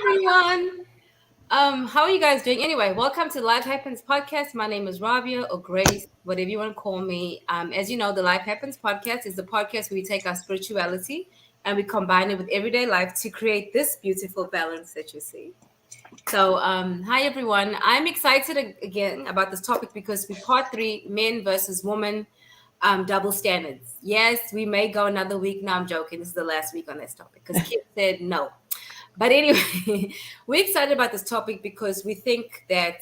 everyone. How are you guys doing? Anyway, welcome to Life Happens Podcast. My name is Rabia or Grace, whatever you want to call me. As you know, the Life Happens Podcast is the podcast where we take our spirituality and we combine it with everyday life to create this beautiful balance that you see. So, hi everyone. I'm excited again about this topic because we part three: men versus women, double standards. Yes, we may go another week. No, I'm joking. This is the last week on this topic because Kip said no. But anyway, we're excited about this topic because we think that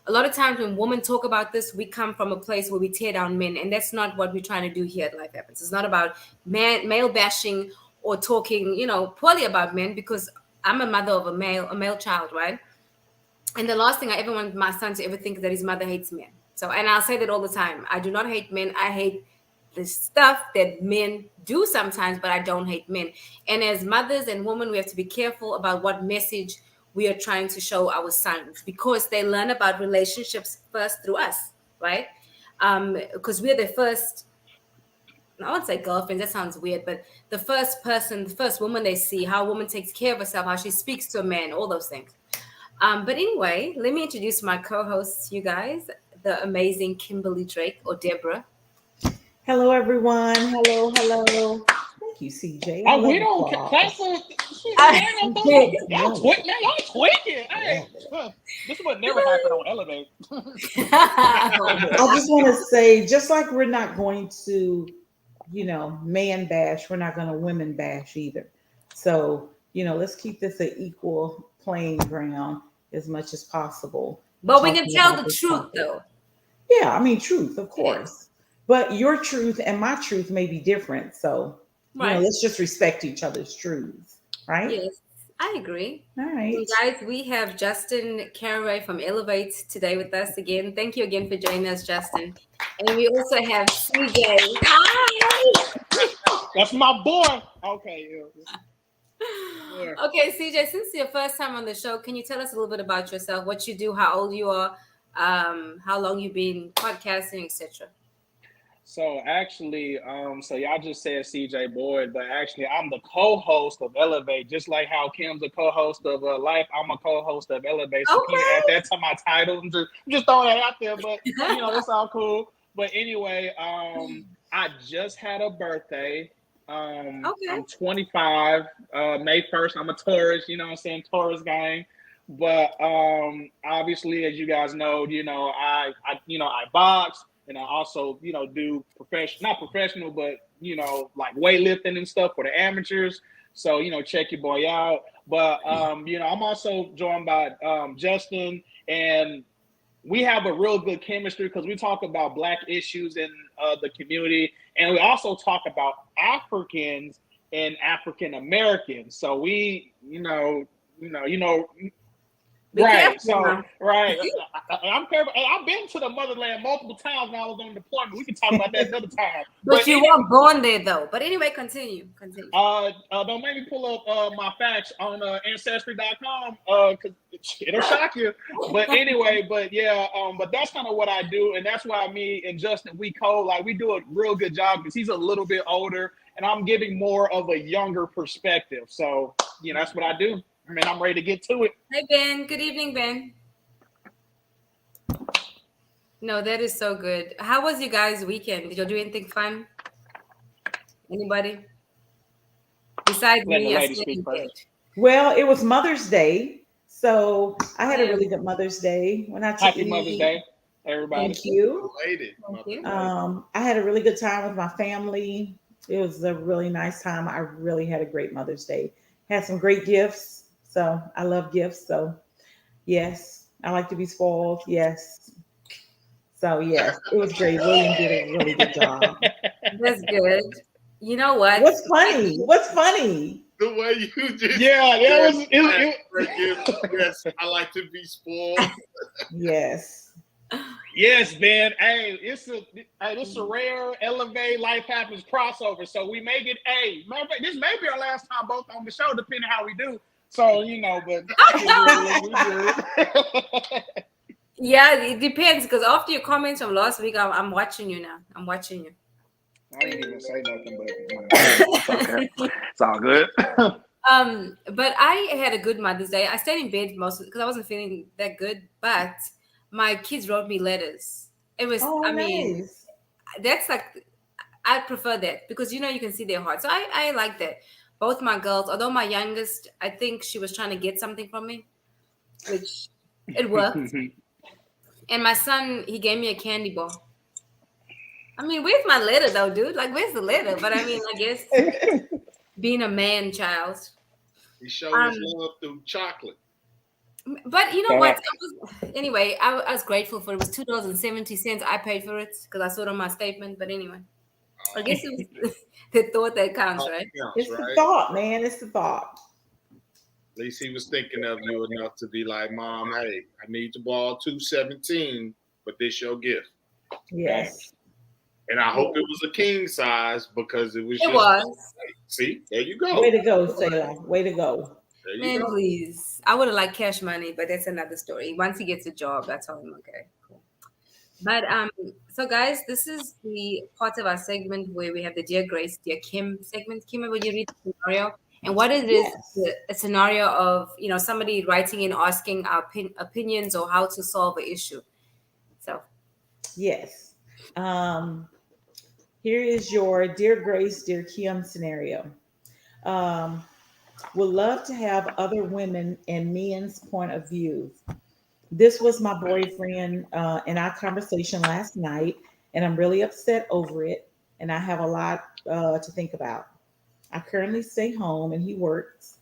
a lot of times when women talk about this, we come from a place where we tear down men, and that's not what we're trying to do here at Life Happens. It's not about male bashing or talking, poorly about men because I'm a mother of a male child, right? And the last thing I ever want my son to ever think is that his mother hates men. So, and I'll say that all the time. I do not hate men. I hate the stuff that men do sometimes, but I don't hate men. And as mothers and women, we have to be careful about what message we are trying to show our sons because they learn about relationships first through us, right? Because we're the first, I would say girlfriend, that sounds weird, but the first person, the first woman they see, how a woman takes care of herself, how she speaks to a man, all those things. But anyway, let me introduce my co-hosts, you guys, the amazing Kimberly Drake or Deborah. Hello, everyone. Hello. Thank you, CJ. We don't. That's y'all tweaking. Hey, this would never happen on ELEVATE. I just want to say, just like we're not going to, man bash, we're not going to women bash either. So, let's keep this an equal playing ground as much as possible. But we can tell the truth, though. Yeah, I mean, truth, of course. But your truth and my truth may be different. So, let's just respect each other's truths, right? Yes, I agree. All right. So guys, we have Justin Caraway from ELEV8 today with us again. Thank you again for joining us, Justin. And we also have CJ. Hi! That's my boy. Okay. Yeah. Okay, CJ, since it's your first time on the show, can you tell us a little bit about yourself, what you do, how old you are, how long you've been podcasting, etc.? So actually, so y'all just said CJ Boyd, but actually I'm the co-host of ELEVATE, just like how Kim's a co-host of Life. I'm a co-host of ELEVATE. So okay. Add that to my title. I'm just throwing that out there, but it's all cool. But anyway, I just had a birthday. I'm 25. May 1st, I'm a Taurus. Taurus gang. But obviously, as you guys know, I box. And I also, do not professional, but, like weightlifting and stuff for the amateurs. So, check your boy out. But, I'm also joined by Justin, and we have a real good chemistry because we talk about Black issues in the community. And we also talk about Africans and African Americans. So we, right. So, right. I'm careful. I've been to the motherland multiple times when I was on deployment. We can talk about that another time. But you weren't born there, though. But anyway, continue. Don't make me pull up my facts on Ancestry.com because it'll shock you. But anyway, but that's kind of what I do. And that's why me and Justin, we do a real good job because he's a little bit older and I'm giving more of a younger perspective. So, that's what I do. I'm ready to get to it. Hey, Ben. Good evening, Ben. No, that is so good. How was you guys' weekend? Did you do anything fun? Anybody? Besides me, Well, it was Mother's Day. So I had a really good Mother's Day. Happy Mother's Day, everybody. Thank you. I had a really good time with my family. It was a really nice time. I really had a great Mother's Day. Had some great gifts. So I love gifts. So yes, I like to be spoiled. Yes. So yes, it was great. William did a really good job. That's good. You know what? What's funny? The way you just yes, I like to be spoiled. Yes. Yes, man. Hey, this is a rare ELEVATE Life Happens crossover. So we may get this may be our last time both on the show, depending how we do. So, but yeah, it depends because after your comments from last week, I'm watching you now. I'm watching you. I didn't even say nothing, but it's okay. It's all good. But I had a good Mother's Day. I stayed in bed mostly because I wasn't feeling that good. But my kids wrote me letters. It was, Oh, I mean, nice. that's like, I prefer that because you can see their heart. So I like that. Both my girls, although my youngest, I think she was trying to get something from me, which it worked. And my son, he gave me a candy bar. I mean, where's my letter though, dude? Like, where's the letter? But I mean, I guess being a man child. He showed Um, his love through chocolate. but you know what? Anyway, I was grateful for it. It was $2.70. I paid for it because I saw it on my statement. But anyway, I guess it was the thought that counts, right? It's right? the thought, man. It's the thought. At least he was thinking of you enough to be like, Mom, hey, I need to borrow $2.17, but this your gift. Yes. And I hope it was a king size because it was. It was. See, there you go. Way to go, Sailor. Way to go. There you Man, go. please. I would have liked cash money, but that's another story. Once he gets a job, that's all. Okay, cool. But so guys, this is the part of our segment where we have the Dear Grace, Dear Kim segment. Kim, will you read the scenario? And what it is, Yes. a scenario of somebody writing in asking our opinions or how to solve an issue. So Yes. Here is your Dear Grace, Dear Kim scenario. Would love to have other women and men's point of view. This was my boyfriend in our conversation last night, and I'm really upset over it. And I have a lot to think about. I currently stay home and he works.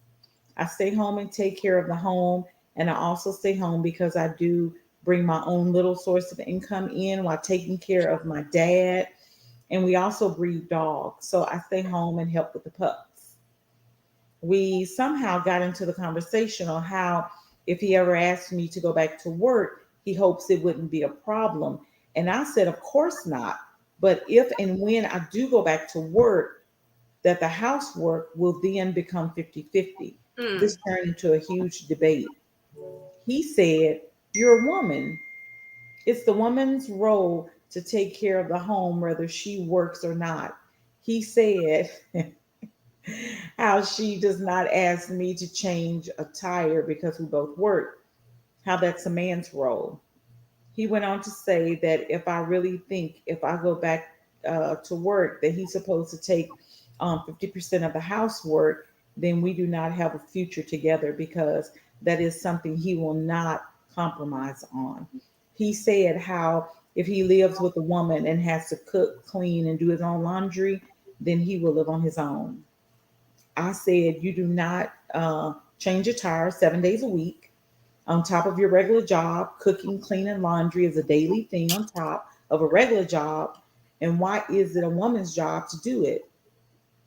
I stay home and take care of the home. And I also stay home because I do bring my own little source of income in while taking care of my dad. And we also breed dogs. So I stay home and help with the pups. We somehow got into the conversation on how if he ever asked me to go back to work, he hopes it wouldn't be a problem. And I said, of course not. But if and when I do go back to work, that the housework will then become 50-50. This turned into a huge debate. He said, you're a woman. It's the woman's role to take care of the home, whether she works or not. He said, how she does not ask me to change a tire because we both work, how that's a man's role. He went on to say that if I really think if I go back to work that he's supposed to take 50% of the housework, then we do not have a future together because that is something he will not compromise on. He said how if he lives with a woman and has to cook, clean, and do his own laundry, then he will live on his own. I said, you do not change your tire 7 days a week on top of your regular job. Cooking, cleaning, laundry is a daily thing on top of a regular job. And why is it a woman's job to do it?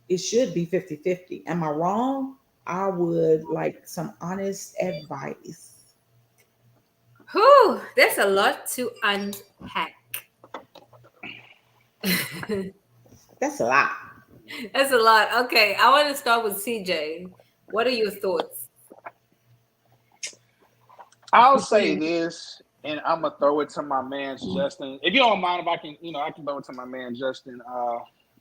It should be 50-50. Am I wrong? I would like some honest advice. whew, that's a lot to unpack. That's a lot. That's a lot. Okay, I want to start with CJ. What are your thoughts? I'll say this, and I'm gonna throw it to my man Justin. If you don't mind, if I can, I can throw it to my man Justin.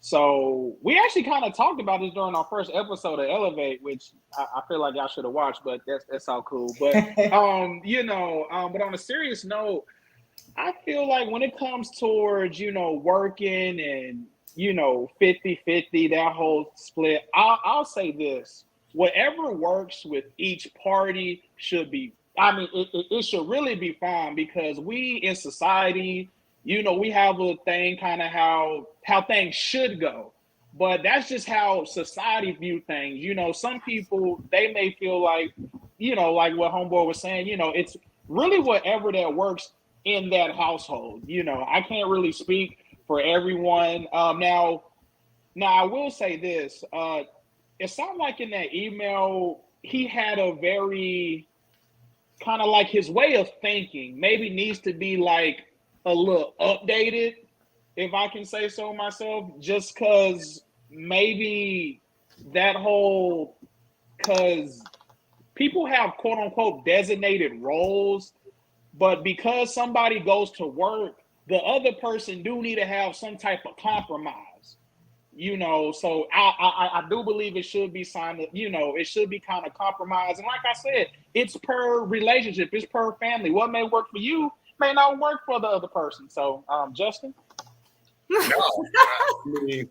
So we actually kind of talked about this during our first episode of ELEV8, which I feel like y'all should have watched, but that's all cool. But but on a serious note, I feel like when it comes towards working and 50-50, that whole split, I'll say this: whatever works with each party should be. I mean, it should really be fine because we in society, we have a thing kind of how things should go. But that's just how society view things. Some people, they may feel like, like what Homeboy was saying, it's really whatever that works in that household. I can't really speak for everyone. Now I will say this. It sounded like in that email, he had a very kind of like his way of thinking maybe needs to be like a little updated, if I can say so myself, just because maybe that whole, because people have quote unquote designated roles, but because somebody goes to work, the other person do need to have some type of compromise. So I do believe it should be signed. It should be kind of compromised. And like I said, it's per relationship, it's per family. What may work for you may not work for the other person. So, Justin. No, I mean,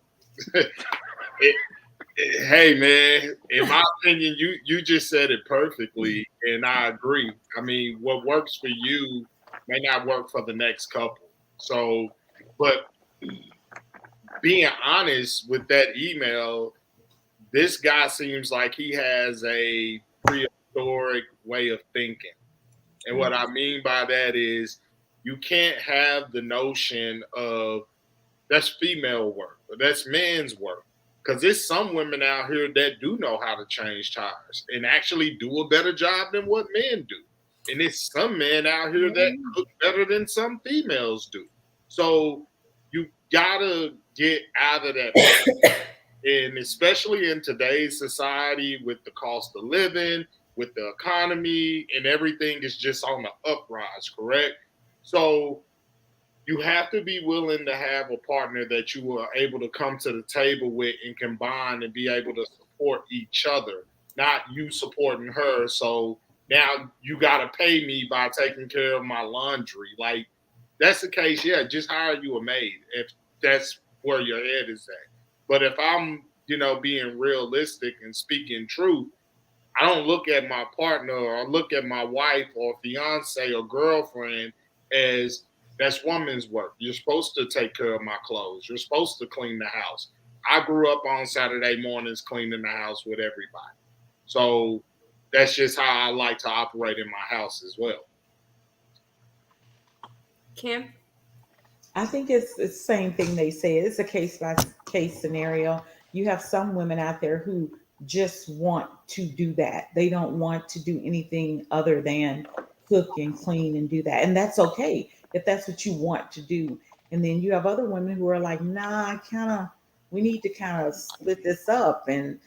hey man, in my opinion, you just said it perfectly, and I agree. I mean, what works for you may not work for the next couple. So, but being honest with that email, this guy seems like he has a prehistoric way of thinking. And what I mean by that is you can't have the notion of that's female work or that's men's work. Because there's some women out here that do know how to change tires and actually do a better job than what men do. And there's some men out here that look better than some females do. So you gotta get out of that. And especially in today's society with the cost of living, with the economy, and everything is just on the uprise, correct? So you have to be willing to have a partner that you are able to come to the table with and combine and be able to support each other, not you supporting her. So now you got to pay me by taking care of my laundry. Like, that's the case, yeah, just hire you a maid if that's where your head is at. But if I'm, being realistic and speaking truth, I don't look at my partner or look at my wife or fiance or girlfriend as that's woman's work. You're supposed to take care of my clothes. You're supposed to clean the house. I grew up on Saturday mornings cleaning the house with everybody. So that's just how I like to operate in my house as well. Kim? I think it's the same thing they say. It's a case by case scenario. You have some women out there who just want to do that. They don't want to do anything other than cook and clean and do that. And that's okay if that's what you want to do. And then you have other women who are like, nah, we need to kind of split this up and,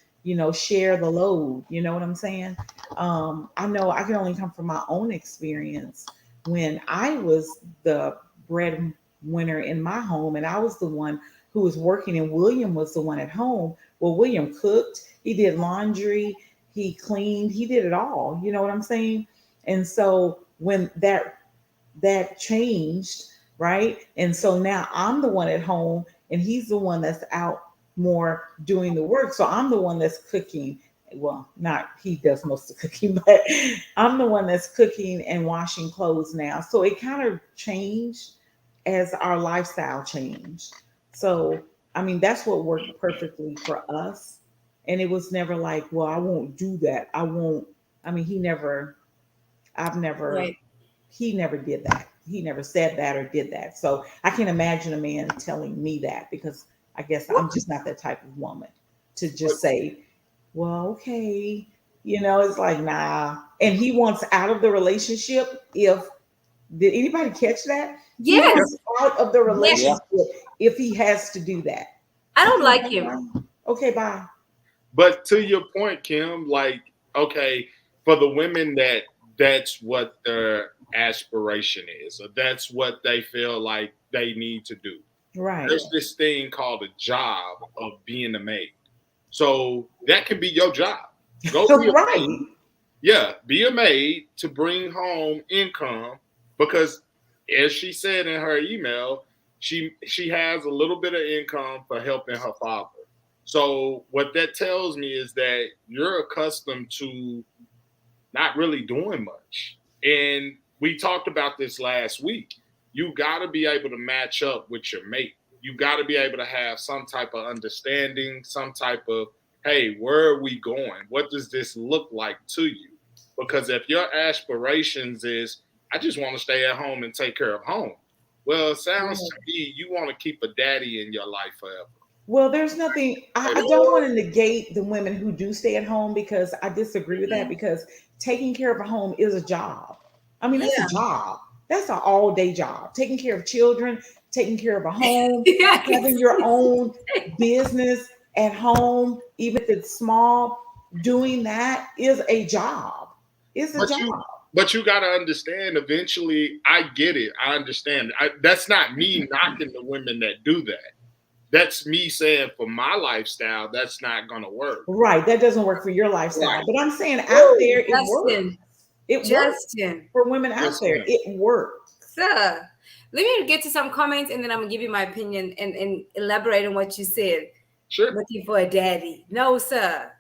share the load. You know what I'm saying? I know I can only come from my own experience when I was the breadwinner in my home and I was the one who was working and William was the one at home. Well, William cooked, he did laundry, he cleaned, he did it all. You know what I'm saying? And so when that changed, right? And so now I'm the one at home and he's the one that's out more doing the work. So I'm the one that's cooking. Well, not he does most of the cooking, but I'm the one that's cooking and washing clothes now. So it kind of changed as our lifestyle changed. So, I mean, that's what worked perfectly for us. And it was never like, well, I won't do that. He never did that. He never said that or did that. So I can't imagine a man telling me that because I guess I'm just not that type of woman to just say, well, okay. It's like, nah. And he wants out of the relationship. Did anybody catch that? Yes. He wants out of the relationship if he has to do that. I don't like him. Okay, bye. But to your point, Kim, like, okay, for the women that's what their aspiration is, or that's what they feel like they need to do. Right. There's this thing called a job of being a maid. So that can be your job. Go be a maid. Yeah, be a maid to bring home income because as she said in her email, she has a little bit of income for helping her father. So what that tells me is that you're accustomed to not really doing much. And we talked about this last week. You got to be able to match up with your mate. You got to be able to have some type of understanding, some type of, hey, where are we going? What does this look like to you? Because if your aspirations is, I just want to stay at home and take care of home. Well, it sounds to me you want to keep a daddy in your life forever. Well, there's nothing, I don't want to negate the women who do stay at home because I disagree with that because taking care of a home is a job. I mean, that's a job. That's an all-day job. Taking care of children, taking care of a home, having your own business at home, even if it's small, doing that is a job. It's a job. But you got to understand, eventually, I get it. I understand. That's not me knocking the women that do that. that's me saying for my lifestyle, that's not going to work. Right. That doesn't work for your lifestyle. Right. But I'm saying out there, it works. It Justin. works for women out there. It works. Sir, let me get to some comments and then I'm going to give you my opinion and elaborate on what you said. Sure. Looking for a daddy. No, sir.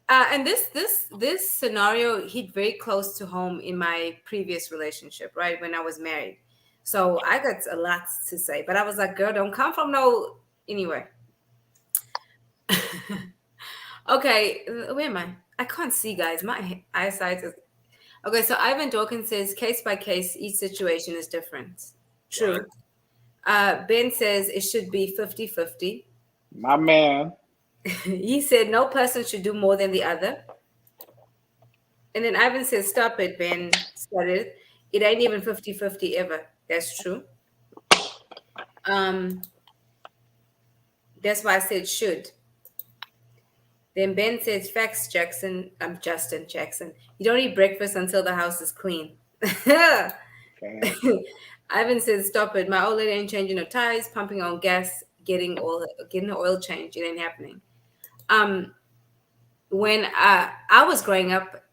And this scenario hit very close to home in my previous relationship, right? When I was married. So I got a lot to say, but I was like, girl, don't come from no, anyway. Okay, where am I? I can't see, guys. My eyesight is, okay. So Ivan Dawkins says, case by case, each situation is different. True. Right. Ben says it should be 50-50. My man. He said no person should do more than the other. And then Ivan says, stop it, Ben started. It ain't even 50-50 ever. That's true. That's why I said should. Then Ben says, facts, Jackson. I'm Justin Jackson. You don't eat breakfast until the house is clean. Okay. Ivan says, stop it. My old lady ain't changing her tires, pumping on gas, getting her oil change. It ain't happening. When I was growing up,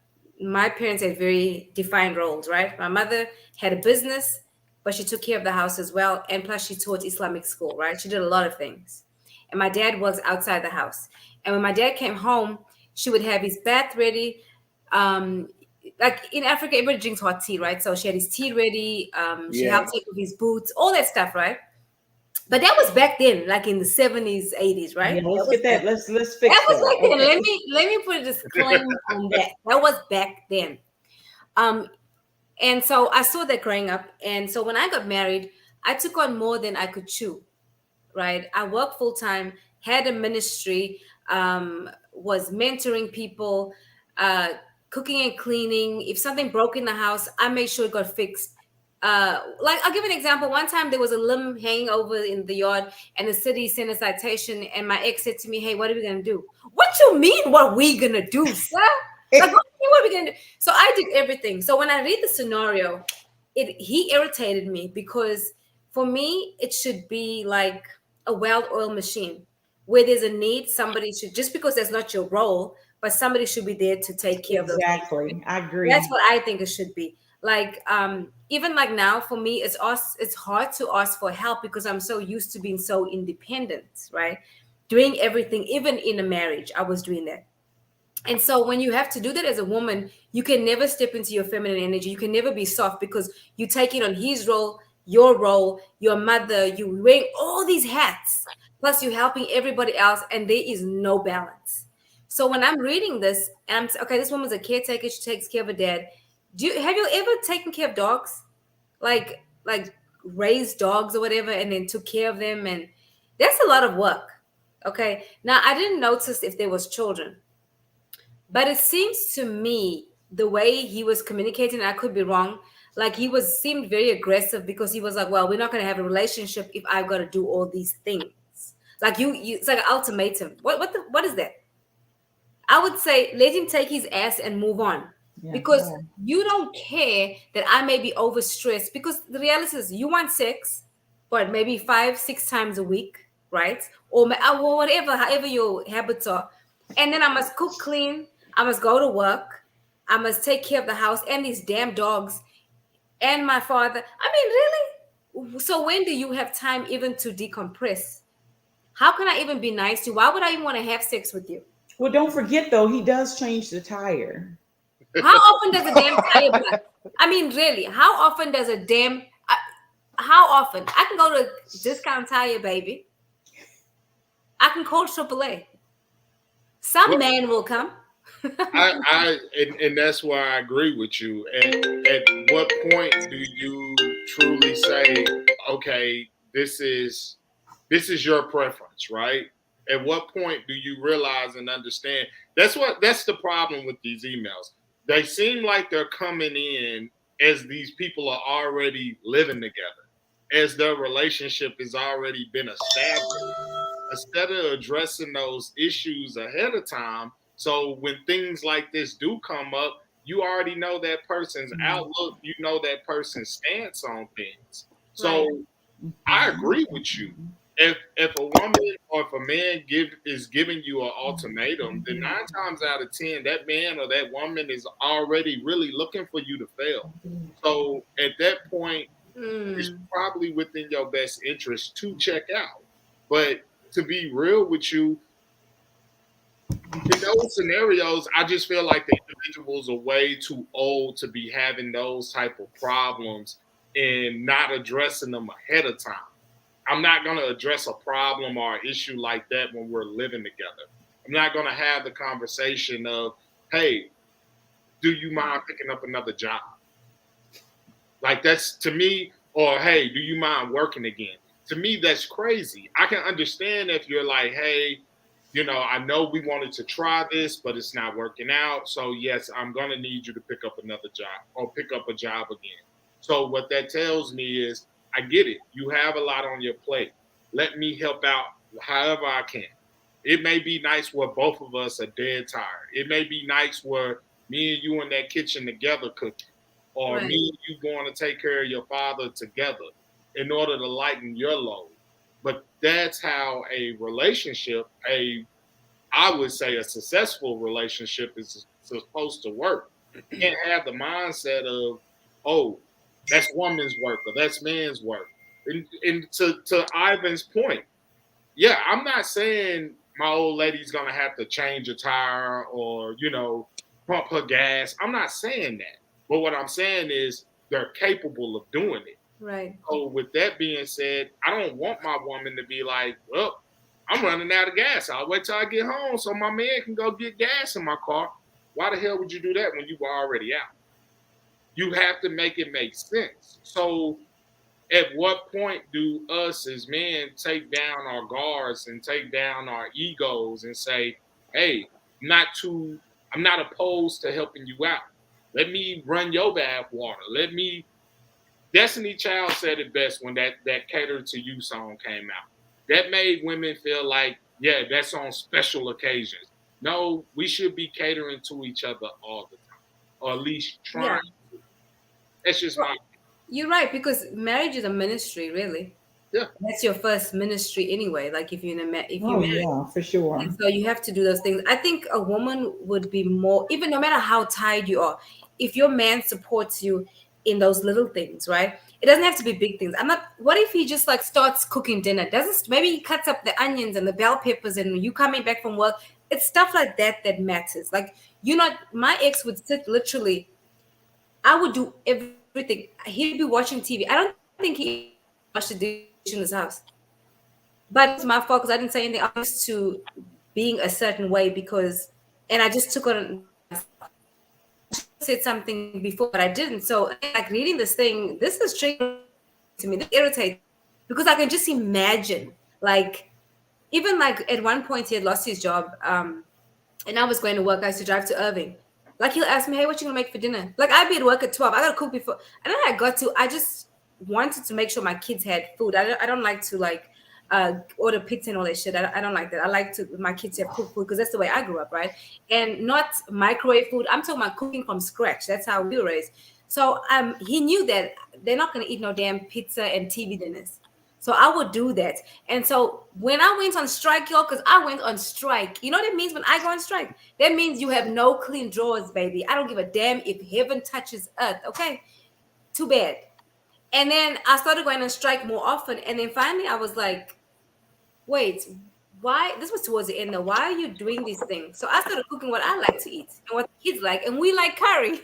my parents had very defined roles, right? My mother had a business, but she took care of the house as well. And plus she taught Islamic school, right? She did a lot of things. And my dad was outside the house. And when my dad came home, she would have his bath ready. Like in Africa, everybody drinks hot tea, right? So she had his tea ready. She helped take off his boots, all that stuff, right? But that was back then, like in the 70s, 80s, right? Yeah, let's get that. Let's fix that. That was back then. Let me put a disclaimer on that. That was back then. And so I saw that growing up. And so when I got married, I took on more than I could chew, right? I worked full time, had a ministry, was mentoring people, cooking and cleaning. If something broke in the house, I made sure it got fixed. Like I'll give an example. One time there was a limb hanging over in the yard and the city sent a citation and my ex said to me, hey, what are we going to do? What you mean what we going to do, sir? Like, what are we going to do? So I did everything. So when I read the scenario, he irritated me because for me, it should be like a well-oiled machine where there's a need. Somebody should, just because that's not your role, but somebody should be there to take care of those things. Exactly. I agree. That's what I think it should be. Like, even like now for me, it's hard to ask for help because I'm so used to being so independent, right? Doing everything, even in a marriage, I was doing that. And so when you have to do that as a woman, you can never step into your feminine energy. You can never be soft because you take it on his role, your mother, you wearing all these hats, plus you're helping everybody else, and there is no balance. So when I'm reading this, and I'm okay, this woman's a caretaker, she takes care of her dad. Have you ever taken care of dogs? Like raised dogs or whatever, and then took care of them? And that's a lot of work. Okay. Now I didn't notice if there was children, but it seems to me the way he was communicating, I could be wrong. Like he seemed very aggressive because he was like, well, we're not going to have a relationship if I've got to do all these things. Like it's like an ultimatum. What is that? I would say let him take his ass and move on. Because you don't care that I may be overstressed, because the reality is you want sex, but maybe 5-6 times a week, right? Or whatever, however your habits are. And then I must cook, clean. I must go to work. I must take care of the house and these damn dogs and my father. I mean, really? So when do you have time even to decompress? How can I even be nice to you? Why would I even want to have sex with you? Well, don't forget, though, he does change the tire. How often does a damn tire bust? I mean, really, how often does how often? I can go to Discount Tire, baby. I can call AAA. Some man will come. And that's why I agree with you. And at what point do you truly say, okay, this is your preference, right? At what point do you realize and understand? That's the problem with these emails. They seem like they're coming in as these people are already living together, as their relationship has already been established, instead of addressing those issues ahead of time. So when things like this do come up, you already know that person's outlook, you know that person's stance on things. So I agree with you. if a woman or if a man is giving you an ultimatum, then 9 times out of 10, that man or that woman is already really looking for you to fail. So at that point, it's probably within your best interest to check out. But to be real with you, in those scenarios, I just feel like the individuals are way too old to be having those type of problems and not addressing them ahead of time. I'm not going to address a problem or an issue like that when we're living together. I'm not going to have the conversation of, hey, do you mind picking up another job? Like that's to me, or hey, do you mind working again? To me, that's crazy. I can understand if you're like, hey, I know we wanted to try this, but it's not working out. So yes, I'm going to need you to pick up another job or pick up a job again. So what that tells me is, I get it. You have a lot on your plate. Let me help out however I can. It may be nice where both of us are dead tired. It may be nice where me and you in that kitchen together cooking, or me and you going to take care of your father together in order to lighten your load. But that's how a relationship, I would say a successful relationship is supposed to work. You can't have the mindset of, oh, that's woman's work or that's man's work. And to Ivan's point, yeah, I'm not saying my old lady's going to have to change a tire or, pump her gas. I'm not saying that. But what I'm saying is they're capable of doing it. Right. So with that being said, I don't want my woman to be like, well, I'm running out of gas. I'll wait till I get home so my man can go get gas in my car. Why the hell would you do that when you were already out? You have to make it make sense. So at what point do us as men take down our guards and take down our egos and say, hey, I'm not opposed to helping you out. Let me run your bath water. Destiny Child said it best when that Cater to You song came out. That made women feel like, yeah, that's on special occasions. No, we should be catering to each other all the time, or at least trying. Yeah. That's just my. You're right, because marriage is a ministry, really. Yeah, that's your first ministry anyway. Like if you're married, yeah, for sure. And so you have to do those things. I think a woman would be more, even no matter how tired you are, if your man supports you in those little things, right? It doesn't have to be big things. What if he just like starts cooking dinner? Maybe he cuts up the onions and the bell peppers and you coming back from work. It's stuff like that matters. Like, my ex would sit literally, I would do everything. He'd be watching TV. I don't think he watched the dish in his house. But it's my fault because I didn't say anything. I was used to being a certain way and I just took on, said something before, but I didn't. So like reading this thing, this is triggering to me. This irritates because I can just imagine, like, even like at one point he had lost his job, and I was going to work. I used to drive to Irving. Like he'll ask me, hey, what you gonna make for dinner? Like I'd be at work at 12. I gotta cook before. And then I just wanted to make sure my kids had food. I don't like to like order pizza and all that shit. I don't like that. I like my kids to have cooked food because that's the way I grew up, right? And not microwave food. I'm talking about cooking from scratch. That's how we were raised. So he knew that they're not gonna eat no damn pizza and TV dinners. So I would do that. And so when I went on strike, y'all, because I went on strike, you know what it means when I go on strike? That means you have no clean drawers, baby. I don't give a damn if heaven touches earth, okay? Too bad. And then I started going on strike more often. And then finally I was like, wait, why? This was towards the end though. Why are you doing these things? So I started cooking what I like to eat and what the kids like. And we like curry.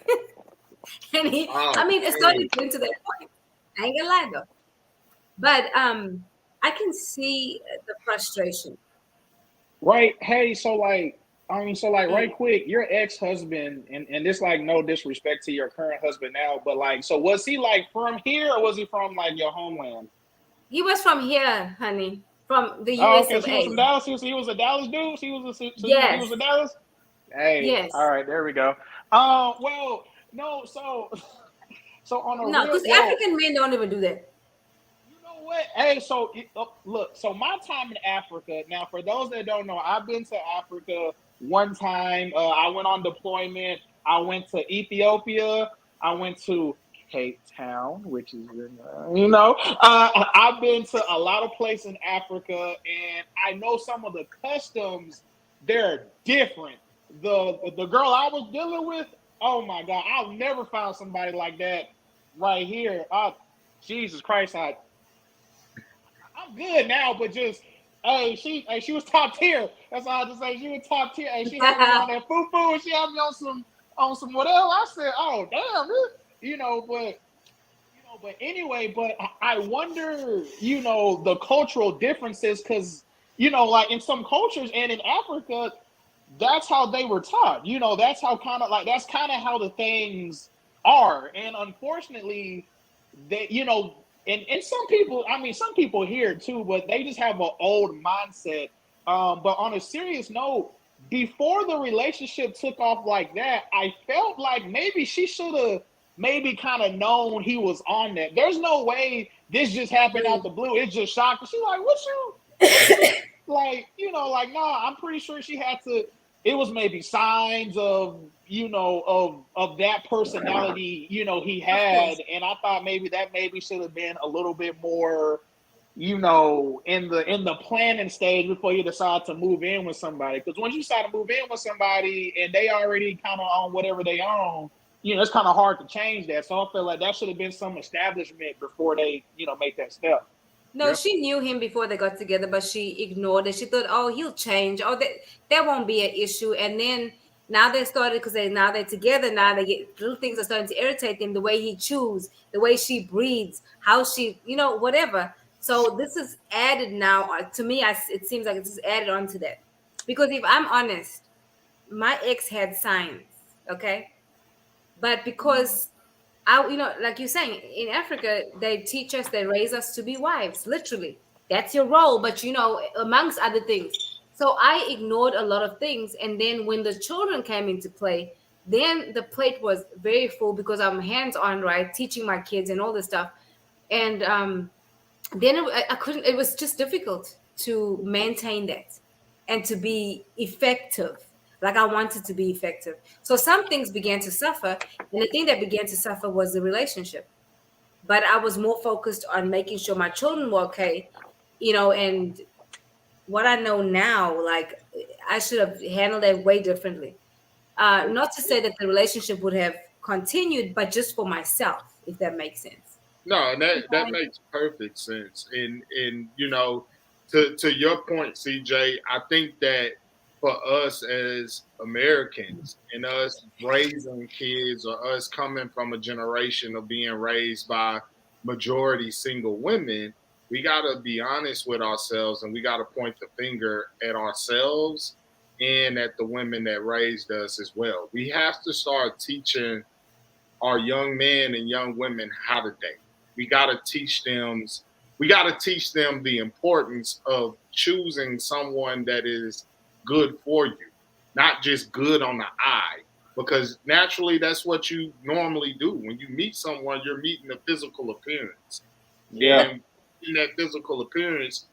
And it started getting to that point. I ain't gonna lie though. But I can see the frustration. Right. Hey, so right quick, your ex-husband, and this like no disrespect to your current husband now, but like, so was he like from here or was he from like your homeland? He was from here, honey, from the US. Oh, okay, so he was from Dallas. He was a Dallas dude. He was a Dallas. Hey, yes. All right, there we go. Well, no, so on a no, because African men don't even do that. What? Hey, so look, so my time in Africa, now for those that don't know, I've been to Africa one time. I went on deployment. I went to Ethiopia. I went to Cape Town, which is, I've been to a lot of places in Africa, and I know some of the customs, they're different. The girl I was dealing with, oh my God, I've never found somebody like that right here. Jesus Christ, I'm good now, but just she was top tier. That's all I have to say. She was top tier. Hey, she had me on that foo. She had me on some whatever. I said, oh damn, but anyway, but I wonder, the cultural differences, because like in some cultures and in Africa, that's how they were taught. That's how that's kind of how the things are, and unfortunately, they, and some people, I mean, some people here too, but they just have an old mindset. But on a serious note, before the relationship took off like that, I felt like maybe she should have maybe kind of known he was on that. There's no way this just happened out the blue. It's just shocked. She's like, what you nah, I'm pretty sure she had to, it was maybe signs of, of that personality, he had. And I thought maybe should have been a little bit more, in the planning stage before you decide to move in with somebody. Because once you decide to move in with somebody and they already kind of on whatever they own, it's kind of hard to change that. So I feel like that should have been some establishment before they, make that step. No, yep. She knew him before they got together, but she ignored it. She thought, oh, he'll change. Oh, that won't be an issue. And then now they started, because now they're together. Now they get, little things are starting to irritate them. The way he chews, the way she breathes, how she, whatever. So this is added now. To me, it seems like it's added onto that. Because if I'm honest, my ex had signs, okay? But because like you're saying, in Africa, they teach us, they raise us to be wives, literally. That's your role, but amongst other things. So I ignored a lot of things. And then when the children came into play, then the plate was very full because I'm hands-on, right? Teaching my kids and all this stuff. And then I couldn't, it was just difficult to maintain that and to be effective. Like I wanted to be effective. So some things began to suffer. And the thing that began to suffer was the relationship. But I was more focused on making sure my children were okay, and what I know now, like I should have handled that way differently. Not to say that the relationship would have continued, but just for myself, if that makes sense. No, that makes perfect sense. And to your point, CJ, I think that for us as Americans and us raising kids, or us coming from a generation of being raised by majority single women, we got to be honest with ourselves, and we got to point the finger at ourselves and at the women that raised us as well. We have to start teaching our young men and young women how to date. We got to teach them the importance of choosing someone that is good for you, not just good on the eye, because naturally that's what you normally do. When you meet someone, you're meeting the physical appearance. Yeah. And in that physical appearance,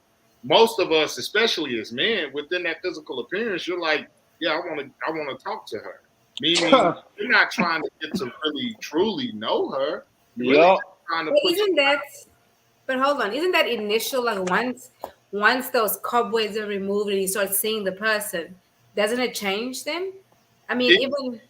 most of us, especially as men, within that physical appearance, you're like, yeah, I want to talk to her. Meaning you're not trying to get to really truly know her. You're really trying to but hold on, isn't that initial, like once those cobwebs are removed and you start seeing the person, doesn't it change them? I mean,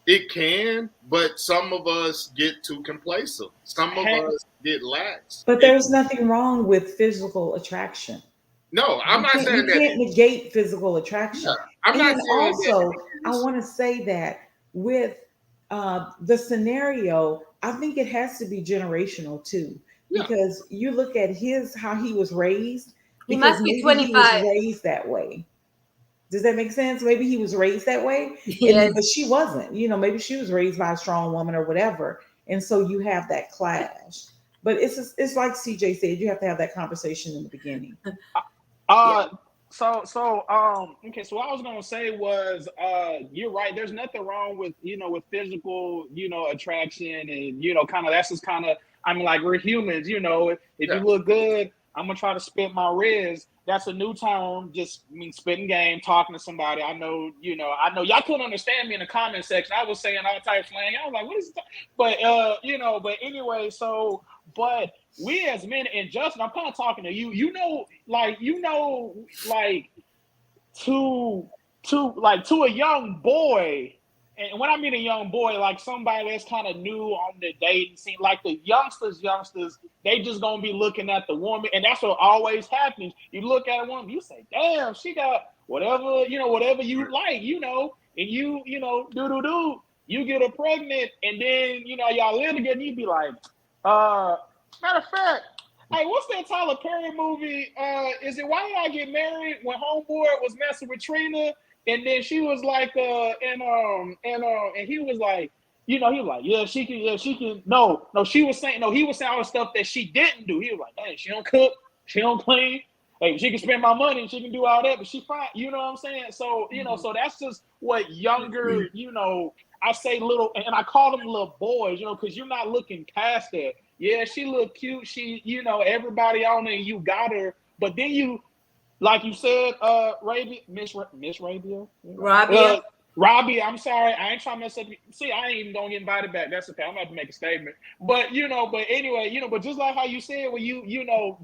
it can, but some of us get too complacent. Some of us get lax. But there's nothing wrong with physical attraction. No, I'm not saying that. You can't negate physical attraction. Yeah, I'm not saying also, I want to say that with the scenario, I think it has to be generational too. Yeah. Because you look at how he was raised. He must be 25. He was raised that way. Does that make sense? Maybe he was raised that way, yes. But she wasn't. Maybe she was raised by a strong woman or whatever, and so you have that clash. But it's like CJ said, you have to have that conversation in the beginning. Okay. So what I was gonna say was, you're right. There's nothing wrong with with physical attraction, and kind of that's just kind of, I mean, like, we're humans. If you look good, I'm gonna try to spit my riz. That's a new term. Just mean spitting game, talking to somebody. I know y'all couldn't understand me in the comment section. I was saying all types of slang. I was like, what is that? But but anyway, but we as men, and Justin, I'm kind of talking to you. To a young boy, and when I mean a young boy, like somebody that's kind of new on the dating scene, like the youngsters, they just gonna be looking at the woman, and that's what always happens. You look at a woman, you say, "Damn, she got whatever you like," and do. You get her pregnant, and then y'all live together, and you be like, matter of fact. Hey, what's that Tyler Perry movie? Is it Why Did I Get Married? When homeboy was messing with Trina, and then she was like, and he was like, he was like, yeah, she can. No, he was saying all the stuff that she didn't do. He was like, hey, she don't cook, she don't clean. Hey, she can spend my money and she can do all that, but she fine. You know what I'm saying? So, so that's just what younger, I say little, and I call them little boys, because you're not looking past that. Yeah, she look cute. She, everybody on there, you got her. But then you, like you said, Miss Rabia? Rabia. Robbie, I'm sorry. I ain't trying to mess up. See, I ain't even going to get invited back. That's okay. I'm going to have to make a statement. But, but anyway, but just like how you said, when you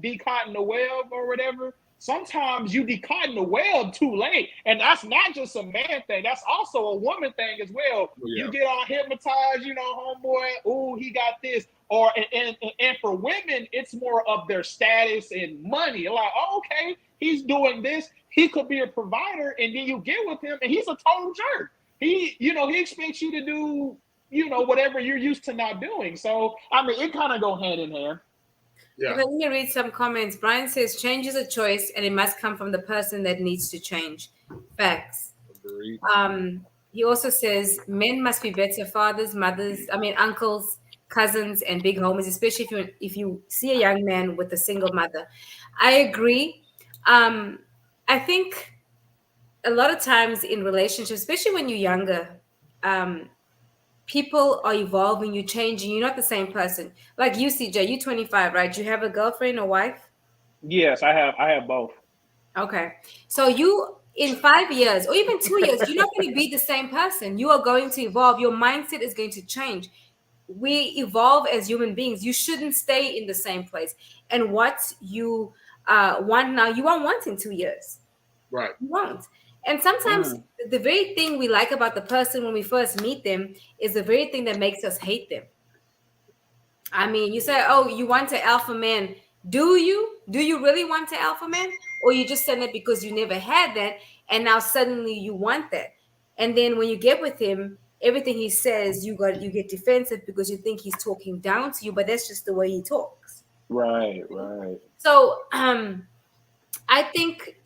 decotton the web or whatever, sometimes you decotton the web too late. And that's not just a man thing. That's also a woman thing as well. Yeah. You get all hypnotized, homeboy, ooh, he got this. Or and for women, it's more of their status and money. Like, oh, okay, he's doing this. He could be a provider, and then you get with him, and he's a total jerk. He expects you to do, whatever you're used to not doing. So, I mean, it kind of go hand in hand. Yeah. Okay, let me read some comments. Brian says, change is a choice, and it must come from the person that needs to change. Facts. Agreed. He also says, men must be better fathers, uncles, cousins, and big homies, especially if you see a young man with a single mother. I agree. I think a lot of times in relationships, especially when you're younger, people are evolving, you're changing, you're not the same person. Like you, CJ, you're 25, right? Do you have a girlfriend or wife? Yes, I have both. Okay. So you, in 5 years or even 2 years, you're not going to be the same person. You are going to evolve. Your mindset is going to change. We evolve as human beings. You shouldn't stay in the same place. And what you want now, you won't want in 2 years. Right. You won't. And sometimes the very thing we like about the person when we first meet them is the very thing that makes us hate them. I mean, you say, oh, you want an alpha man. Do you? Do you really want an alpha man? Or you just saying it because you never had that and now suddenly you want that. And then when you get with him, everything he says, you get defensive because you think he's talking down to you, but that's just the way he talks. Right. So I think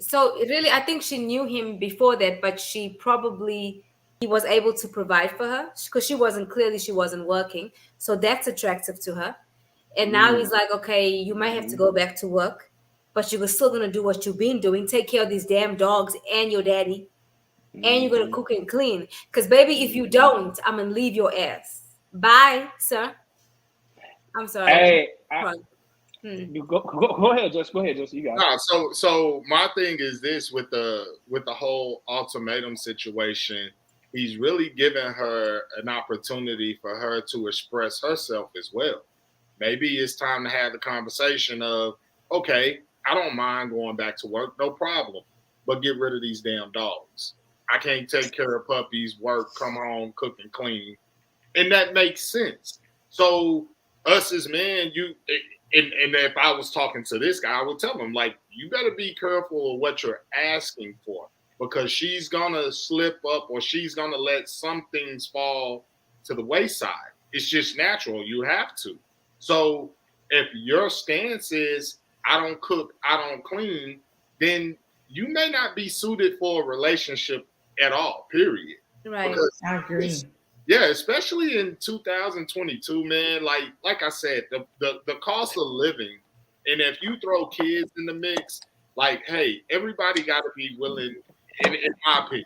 she knew him before that, but he was able to provide for her because she wasn't working. So that's attractive to her. And now he's like, okay, you might have to go back to work, but you were still going to do what you've been doing. Take care of these damn dogs and your daddy. And you're going to cook and clean. Because, baby, if you don't, I'm going to leave your ass. Bye, sir. I'm sorry. Hey, go ahead, Jess. You got it. So my thing is this with the whole ultimatum situation. He's really giving her an opportunity for her to express herself as well. Maybe it's time to have the conversation of, okay, I don't mind going back to work, no problem, but get rid of these damn dogs. I can't take care of puppies, work, come home, cook and clean. And that makes sense. So us as men, and if I was talking to this guy, I would tell him, like, you better be careful of what you're asking for because she's going to slip up or she's going to let some things fall to the wayside. It's just natural. You have to. So if your stance is, I don't cook, I don't clean, then you may not be suited for a relationship at all, period. Right. Because I agree. Yeah, especially in 2022, man. Like I said, the cost of living, and if you throw kids in the mix, like, hey, everybody got to be willing, in my opinion.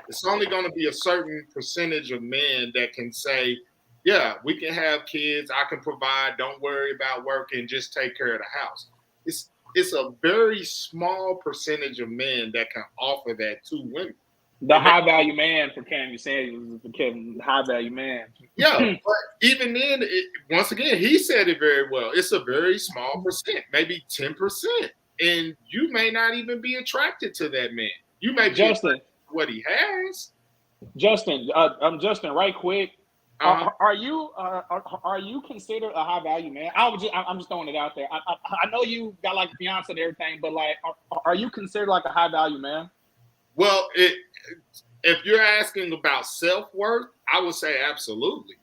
It's only going to be a certain percentage of men that can say, yeah, we can have kids, I can provide, don't worry about work, and just take care of the house. it's a very small percentage of men that can offer that to women. The high value man for Candy Sanders is the high value man. Yeah, but even then, once again, he said it very well. It's a very small percent, maybe 10%, and you may not even be attracted to that man. You may be Justin attracted to what he has. Justin, Justin, right quick. Are you considered a high value man? I'm just throwing it out there. I know you got like a fiance and everything, but like, are you considered like a high value man? Well, if you're asking about self-worth, I would say absolutely.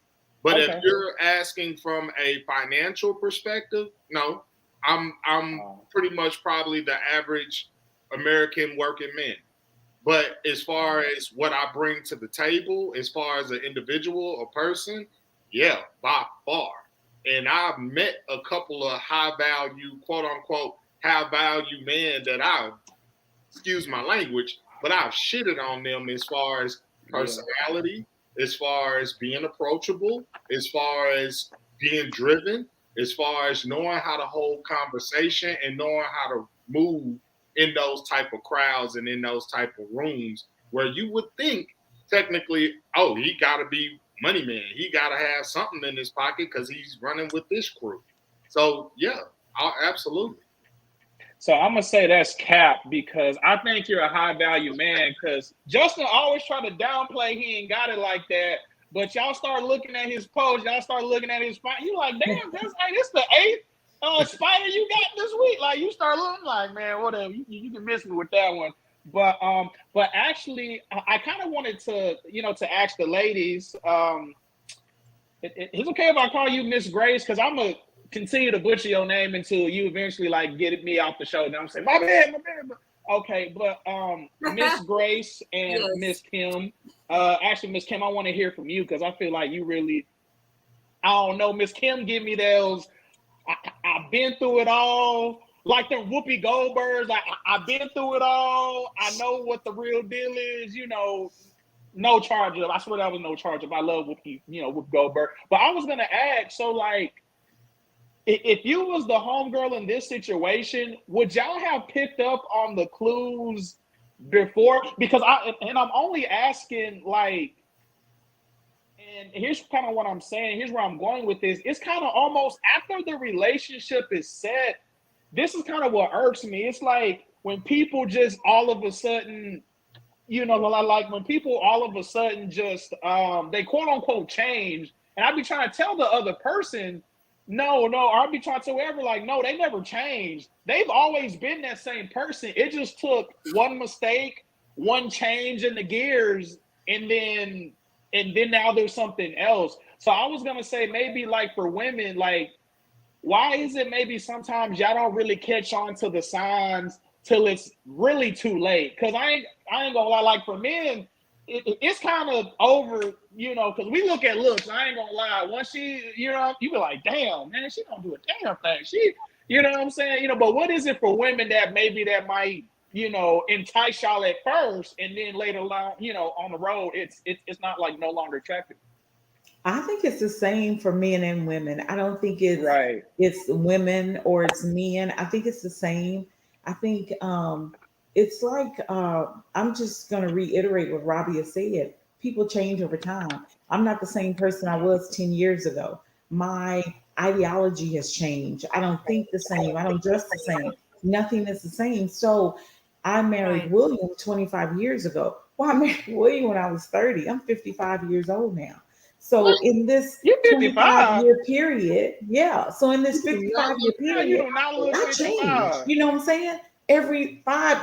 But if you're asking from a financial perspective, no. I'm pretty much probably the average American working man. But as far as what I bring to the table, as far as an individual, a person, yeah, by far. And I've met a couple of high-value, quote-unquote, high-value men that excuse my language, but I've shitted on them as far as personality, as far as being approachable, as far as being driven, as far as knowing how to hold conversation and knowing how to move in those type of crowds and in those type of rooms where you would think technically, oh, he got to be money man. He got to have something in his pocket because he's running with this crew. So, yeah, absolutely. So I'm going to say that's cap because I think you're a high value man because Justin always try to downplay he ain't got it like that. But y'all start looking at his post. Y'all start looking at his fight. You like, damn, this the 8th spider you got this week. Like you start looking like, man, whatever. You can miss me with that one. But actually, I kind of wanted to, to ask the ladies. It's okay if I call you Miss Grace because I'm gonna continue to butcher your name until you eventually like get me off the show. And I'm saying my bad. Okay, but Miss Grace and Miss Kim. Actually, Miss Kim, I want to hear from you because I feel like you really. I don't know, Miss Kim, give me those. I've been through it all. Like them Whoopi Goldbergs, like I've been through it all. I know what the real deal is, no charge of. I swear that was no charge of. I love Whoopi, Whoopi Goldberg. But I was gonna ask, so like, if you was the homegirl in this situation, would y'all have picked up on the clues before? Because I'm only asking like. And here's kind of what I'm saying. Here's where I'm going with this. It's kind of almost after the relationship is set. This is kind of what irks me. It's like when people just all of a sudden, like when people all of a sudden just they quote unquote change. And I be trying to tell the other person, no, I'll be trying to tell whoever, like, no, they never changed. They've always been that same person. It just took one mistake, one change in the gears, and then now there's something else. So I was going to say maybe like for women, like, why is it maybe sometimes y'all don't really catch on to the signs till it's really too late? Because I ain't going to lie, like for men, it's kind of over, because we look at looks. I ain't going to lie. Once she, you be like, damn, man, she don't do a damn thing. She, you know what I'm saying? But what is it for women that maybe that might, entice y'all at first, and then later on, on the road, it's not like no longer attractive. I think it's the same for men and women. I don't think it's women or it's men. I think it's the same. I think it's like I'm just going to reiterate what Robbie has said. People change over time. I'm not the same person I was 10 years ago. My ideology has changed. I don't think the same. I don't dress the same. Nothing is the same. So I married William 25 years ago. Well, I married William when I was 30. I'm 55 years old now. So in this 25-year period, So in this 55-year period, I changed. You know what I'm saying? Every 5,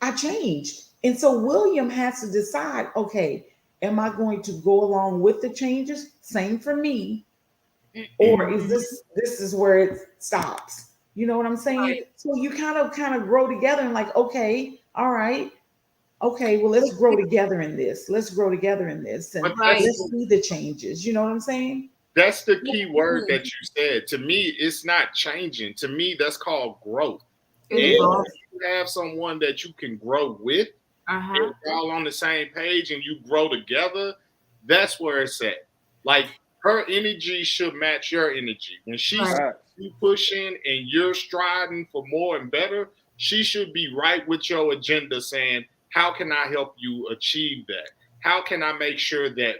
I changed. And so William has to decide, okay, am I going to go along with the changes? Same for me. Or is this is where it stops? You know what I'm saying? Right. So you kind of grow together and like, okay, all right. Okay, well, let's grow together in this. Let's grow together in this. And let's see the changes. You know what I'm saying? That's the key word that you said. To me, it's not changing. To me, that's called growth. And if you have someone that you can grow with, and you're all on the same page and you grow together, that's where it's at. Like, her energy should match your energy. When she's pushing and you're striving for more and better, she should be right with your agenda saying, how can I help you achieve that? How can I make sure that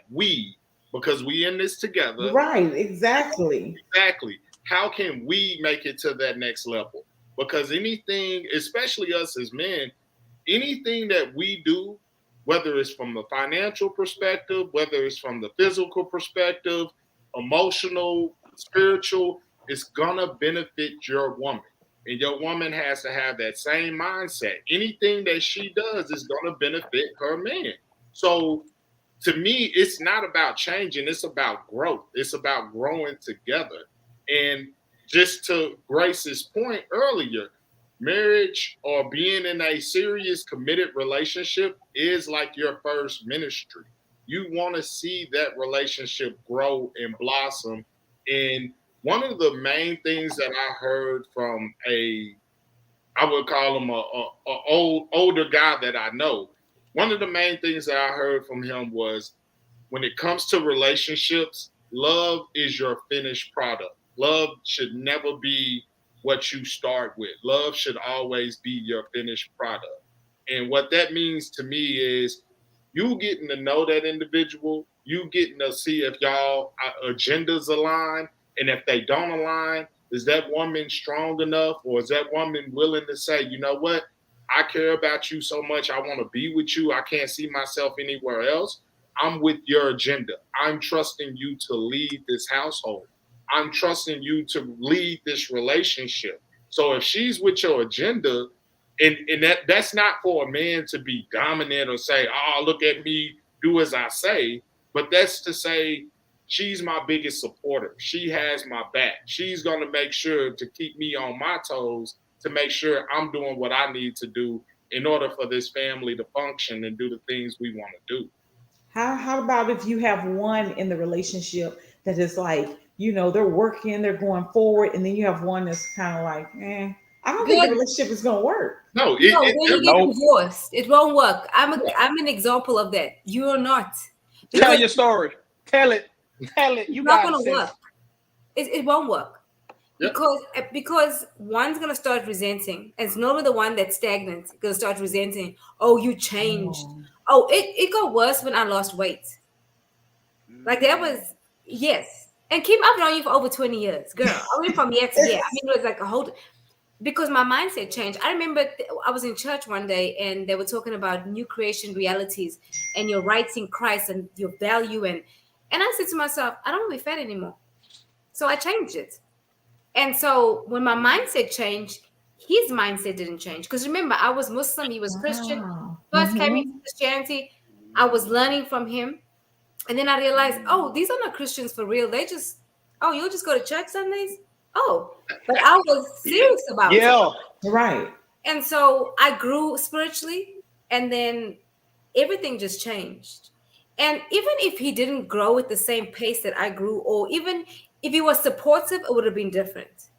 because we in this together. Right, exactly. Exactly. How can we make it to that next level? Because anything, especially us as men, anything that we do, whether it's from the financial perspective, whether it's from the physical perspective, emotional, spiritual, it's gonna benefit your woman. And your woman has to have that same mindset. Anything that she does is gonna benefit her man. So to me, it's not about changing, it's about growth. It's about growing together. And just to Grace's point earlier, marriage or being in a serious committed relationship is like your first ministry. You want to see that relationship grow and blossom. And one of the main things that I heard from I would call him a older guy that I know. One of the main things that I heard from him was, when it comes to relationships, love is your finished product. Love should never be what you start with. Love should always be your finished product. And what that means to me is you getting to know that individual, you getting to see if y'all agendas align. And if they don't align, is that woman strong enough, or is that woman willing to say, you know what, I care about you so much, I want to be with you, I can't see myself anywhere else. I'm with your agenda. I'm trusting you to lead this household. I'm trusting you to lead this relationship. So if she's with your agenda, and that's not for a man to be dominant or say, oh, look at me, do as I say, but that's to say, she's my biggest supporter. She has my back. She's going to make sure to keep me on my toes to make sure I'm doing what I need to do in order for this family to function and do the things we want to do. How about if you have one in the relationship that is like, they're working, they're going forward, and then you have one that's kind of like, I don't think the relationship is going to work. No, when you get divorced, it won't work. I'm an example of that. You are not. Tell your story. Tell it. You're not going to work. It won't work. Yep. Because one's going to start resenting. And it's normally the one that's stagnant going to start resenting. Oh, you changed. Oh, it got worse when I lost weight. Like that was, yes. And Kim, I've known you for over 20 years, girl. I went from year to year. I mean, it was like a whole, because my mindset changed. I remember I was in church one day and they were talking about new creation realities and your rights in Christ and your value. And I said to myself, I don't want to be fat anymore. So I changed it. And so when my mindset changed, his mindset didn't change. Because remember, I was Muslim, he was Christian. First came into Christianity, I was learning from him. And then I realized, oh, these are not Christians for real. They just, oh, you'll just go to church Sundays? Oh, but I was serious about it. Yeah, right. And so I grew spiritually, and then everything just changed. And even if he didn't grow at the same pace that I grew, or even if he was supportive, it would have been different.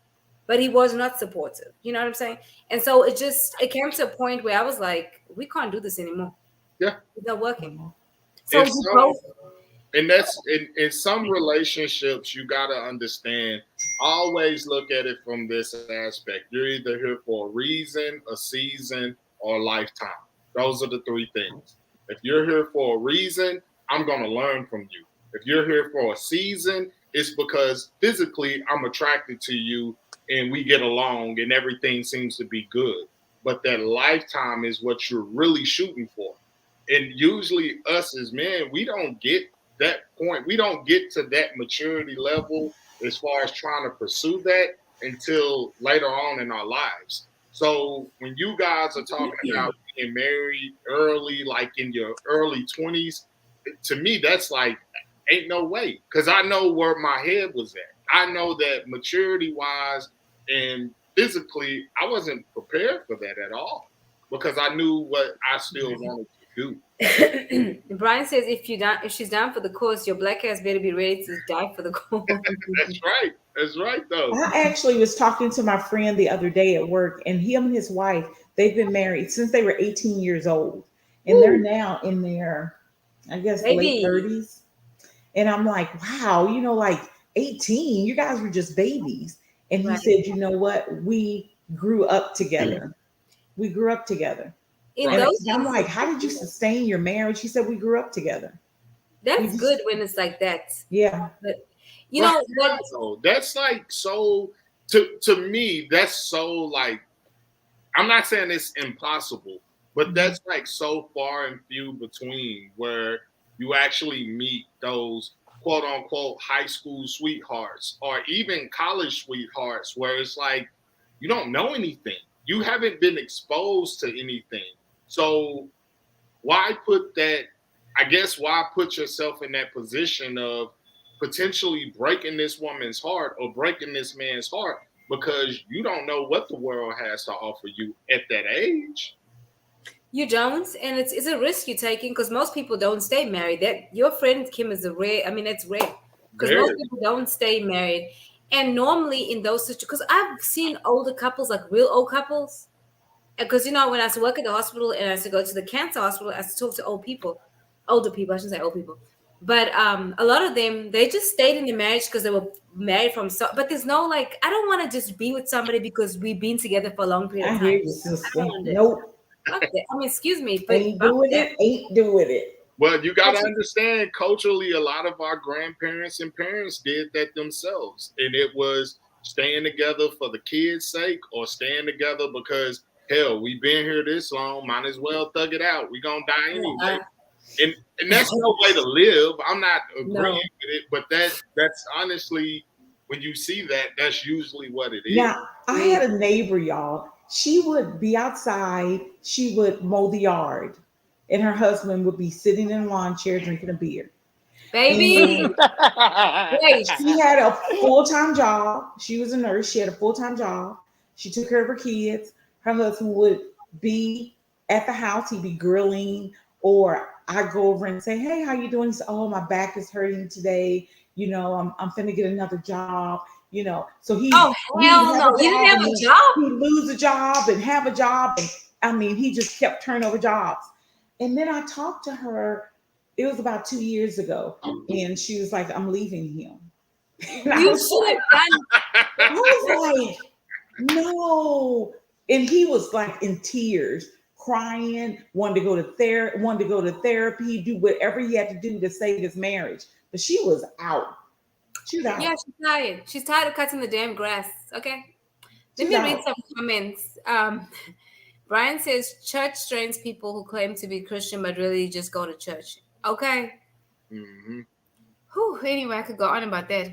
But he was not supportive. You know what I'm saying? And so it came to a point where I was like, we can't do this anymore. Yeah. It's not working. So and that's in some relationships, you got to understand, always look at it from this aspect. You're either here for a reason, a season, or a lifetime. Those are the three things. If you're here for a reason, I'm going to learn from you. If you're here for a season, it's because physically I'm attracted to you and we get along and everything seems to be good. But that lifetime is what you're really shooting for. And usually us as men, we don't get that point. We don't get to that maturity level as far as trying to pursue that until later on in our lives. So when you guys are talking about being married early, like in your early 20s, to me, that's like, ain't no way. Because I know where my head was at. I know that maturity-wise and physically, I wasn't prepared for that at all because I knew what I still wanted to do. Brian says if she's down for the cause, your black ass better be ready to die for the cause. That's right though. I actually was talking to my friend the other day at work, and him and his wife, they've been married since they were 18 years old, and they're now in their, I guess, late 30s. And I'm like, wow, like 18, you guys were just babies. And he said, you know what? We grew up together. We grew up together. And I'm like, how did you sustain your marriage? He said, we grew up together. That's good when it's like that. Yeah. But you know what? That's like so to me, that's so like, I'm not saying it's impossible, but that's like so far and few between where you actually meet those quote unquote high school sweethearts or even college sweethearts where it's like you don't know anything. You haven't been exposed to anything. So why put yourself in that position of potentially breaking this woman's heart or breaking this man's heart because you don't know what the world has to offer you at that age. You don't, and it's a risk you're taking because most people don't stay married. That your friend Kim is a rare. I mean, it's rare because most people don't stay married. And normally in those situations, because I've seen older couples, like real old couples, because when I used to work at the hospital and I used to go to the cancer hospital, I used to talk to older people. I shouldn't say old people, but a lot of them, they just stayed in the marriage because they were married from. But there's no like, I don't want to just be with somebody because we've been together for a long period of time. I hear you, sister. Nope. I mean, excuse me, but ain't doing it. Well, you got to understand, culturally, a lot of our grandparents and parents did that themselves, and it was staying together for the kids' sake or staying together because hell, we've been here this long, might as well thug it out. We're gonna die anyway. And that's no way to live. I'm not agreeing with it, but that's honestly, when you see that, that's usually what it is. Now, I had a neighbor, y'all. She would be outside, she would mow the yard, and her husband would be sitting in a lawn chair drinking a beer. Baby. She had a full-time job. She was a nurse. She had a full-time job. She took care of her kids. Her husband would be at the house. He'd be grilling, or I'd go over and say, hey, how you doing? He said, oh, my back is hurting today. I'm finna get another job. So he. Oh, hell no. He didn't have a job? He'd lose a job and have a job. And I mean, he just kept turning over jobs. And then I talked to her. It was about 2 years ago. And she was like, I'm leaving him. And I was like, no. And he was like in tears, crying, wanted to go to therapy, do whatever he had to do to save his marriage. But she was out. She's out. Yeah, she's tired. She's tired of cutting the damn grass. Okay. Let me read some comments. Brian says church strains people who claim to be Christian but really just go to church. Okay. Mm-hmm. Whew, anyway, I could go on about that.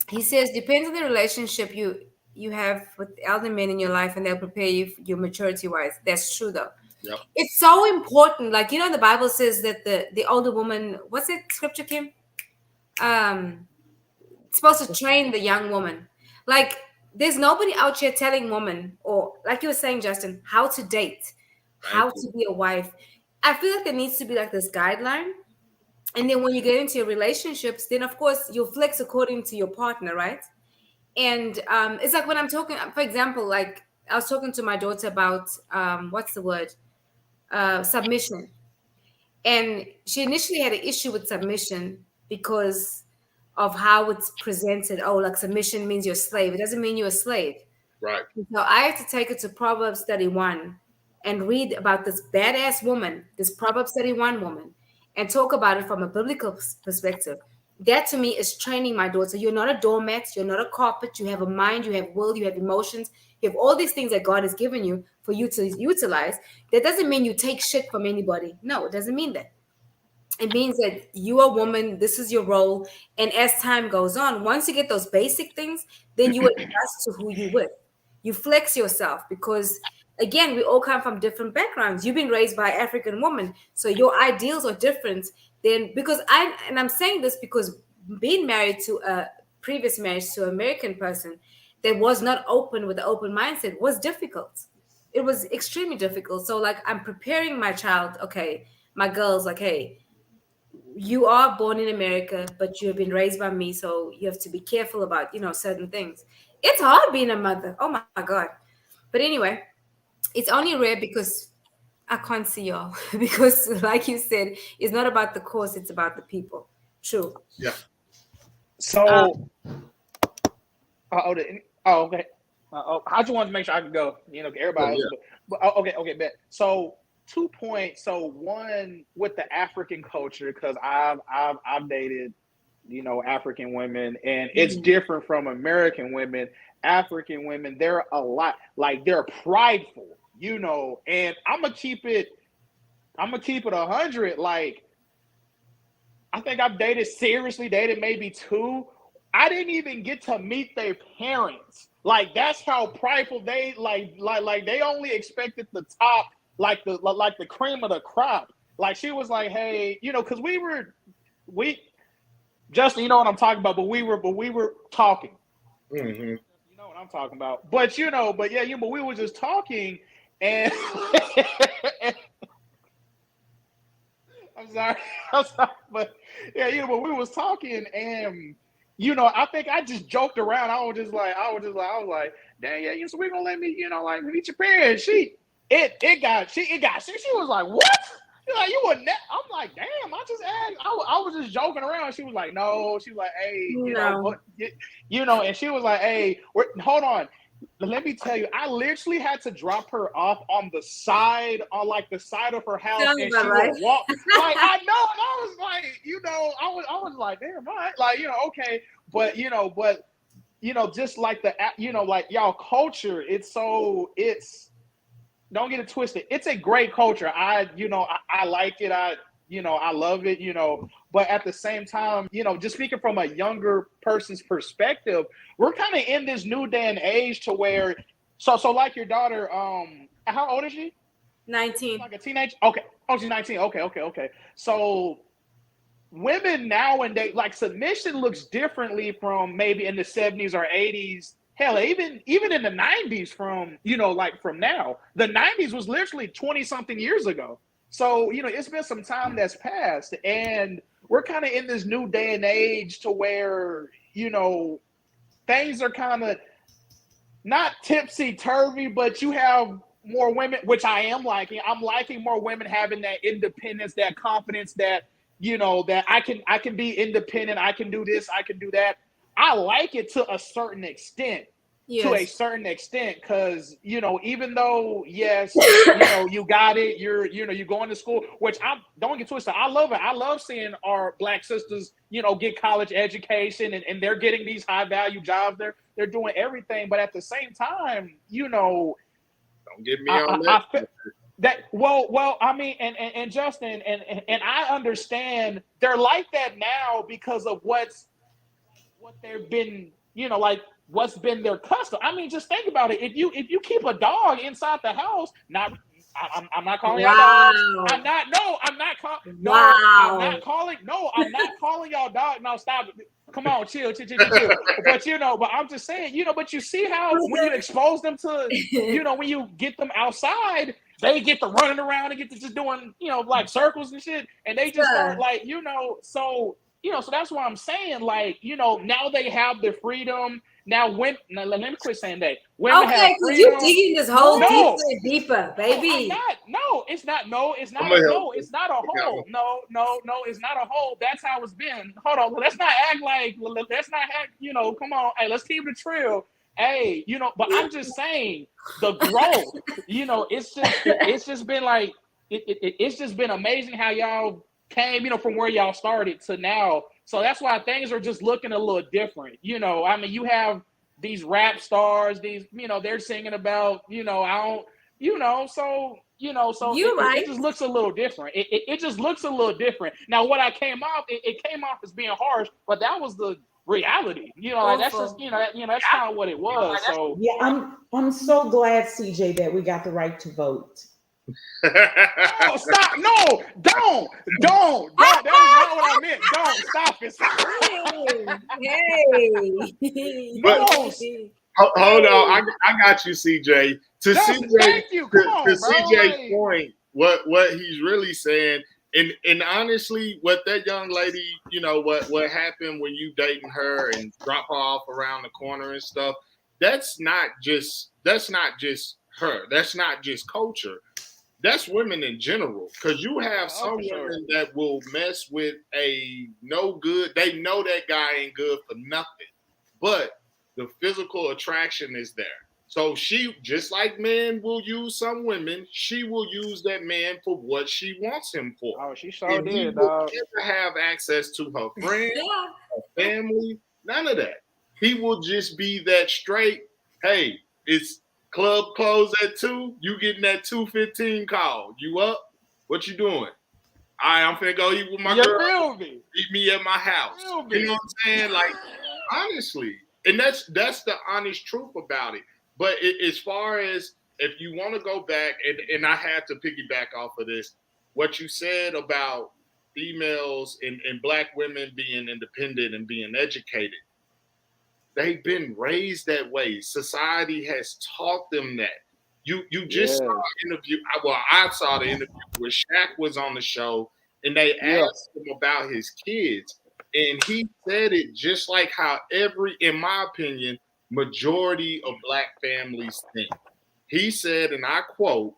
He says depends on the relationship you have with elder men in your life, and they'll prepare you your maturity wise. That's true though. Yep. It's so important. Like, the Bible says that the older woman, what's that scripture, Kim? Supposed to train the young woman. Like, there's nobody out here telling women, or like you were saying, Justin, how to date, how to be a wife. I feel like there needs to be like this guideline. And then when you get into your relationships, then of course you'll flex according to your partner, right? And it's like when I'm talking, for example, like I was talking to my daughter about what's the word? Submission. And she initially had an issue with submission because of how it's presented. Oh, like submission means you're a slave. It doesn't mean you're a slave. Right. So I had to take her to Proverbs 31 and read about this badass woman, this Proverbs 31 woman, and talk about it from a biblical perspective. That to me is training my daughter. You're not a doormat. You're not a carpet. You have a mind. You have will. You have emotions. You have all these things that God has given you for you to utilize. That doesn't mean you take shit from anybody. No, it doesn't mean that. It means that you are a woman. This is your role. And as time goes on, once you get those basic things, then you adjust to who you with. You flex yourself because, again, we all come from different backgrounds. You've been raised by an African woman, so your ideals are different. Then, because I'm saying this because being married to a previous marriage to an American person that was not open with an open mindset was difficult. It was extremely difficult. So like I'm preparing my child, okay, my girls, like, hey, you are born in America, but you have been raised by me. So you have to be careful about, certain things. It's hard being a mother. Oh my God. But anyway, it's only rare because I can't see y'all because like you said, it's not about the course, it's about the people. True. Yeah. So, okay. I just wanted to make sure I could go. Everybody else. But okay, bet. So 2 points. So one with the African culture, because I've dated, African women, and it's different from American women. African women, they're a lot like they're prideful, and I'm gonna keep it 100. Like, I think I've seriously dated maybe 2. I didn't even get to meet their parents. Like, that's how prideful they like they only expected the top, like the cream of the crop. Like, she was like, hey, because we Justin, you know what I'm talking about, but we were talking. Mm-hmm. You know what I'm talking about. But but we were just talking, and I'm sorry, but but we was talking, and I think I just joked around. I was like, dang, yeah, so we gonna let me, like, meet your parents. She was like, what? She's like, you wouldn't. I'm like, damn, I just asked. I was just joking around. She was like, no. She was like, hey, and she was like, hey, hold on. Let me tell you, I literally had to drop her off on the side of her house, and she would walk. Like, I know, and I was like, I was like, damn, all right, like, okay, but just like like y'all culture, don't get it twisted. It's a great culture. I like it. I love it, but at the same time, just speaking from a younger person's perspective, we're kind of in this new day and age to where, so like your daughter, how old is she? 19. Like a teenage? Okay. Oh, she's 19. Okay. So women nowadays, like, submission looks differently from maybe in the 70s or 80s. Hell, even in the 90s from now. The 90s was literally 20-something years ago. So, it's been some time that's passed, and we're kind of in this new day and age to where, things are kind of not tipsy-turvy, but you have more women, which I am liking. I'm liking more women having that independence, that confidence, that, that I can be independent. I can do this. I can do that. I like it to a certain extent. Yes. To a certain extent, because even though, yes, you got it, you're going to school, which I don't get twisted, I love it. I love seeing our Black sisters get college education, and they're getting these high value jobs. They're doing everything, but at the same time, don't get me on that. Well, I mean, and Justin, and I understand they're like that now because of what they've been, what's been their custom. I mean, just think about it. If you keep a dog inside the house, I'm not calling y'all dogs. I'm not calling y'all dogs. No, stop it. Come on, chill. But I'm just saying, but you see how when you expose them to, when you get them outside, they get to running around and get to just doing, like circles and shit, and they just start like, so that's why I'm saying, like, now they have the freedom. Now, let me quit saying that. Women have freedom. You're digging this hole deeper, baby. It's not a hole. No, it's not a hole. That's how it's been. Hold on. Let's not act, come on. Hey, let's keep it real. Hey, but I'm just saying the growth, it's just been like, it's just been amazing how y'all came, from where y'all started to now. So that's why things are just looking a little different. I mean, you have these rap stars, they're singing about, so it just looks a little different. It just looks a little different. Now, what I came off, it came off as being harsh, but that was the reality. That's just, that's kind of what it was. So yeah, I'm so glad, CJ, that we got the right to vote. Oh, stop! No, don't. That is not what I meant. Don't stop it. Hey. No. Hold on, I got you, CJ. To Thank you. Come on, to CJ's point, what he's really saying, and honestly, what that young lady, what happened when you dating her and drop her off around the corner and stuff, that's not just her. That's not just culture. that's women in general. Because you have some women that will mess with a no good. They know that guy ain't good for nothing, but the physical attraction is there. So she, just like men will use some women, she will use that man for what she wants him for. Oh, she sure did, he dog. He will never have access to her friends, her family, none of that. He will just be that straight, hey, it's club closed at 2, you getting that 2:15 call. You up? What you doing? All right, I'm finna go eat with my girl. Meet me at my house. You know what I'm saying? Like, honestly. And that's the honest truth about it. But as far as if you want to go back, and I had to piggyback off of this, what you said about females and Black women being independent and being educated, they've been raised that way. Society has taught them that. You just saw an interview. Well, I saw the interview where Shaq was on the show, and they asked him about his kids. And he said it just like how in my opinion, majority of Black families think. He said, and I quote,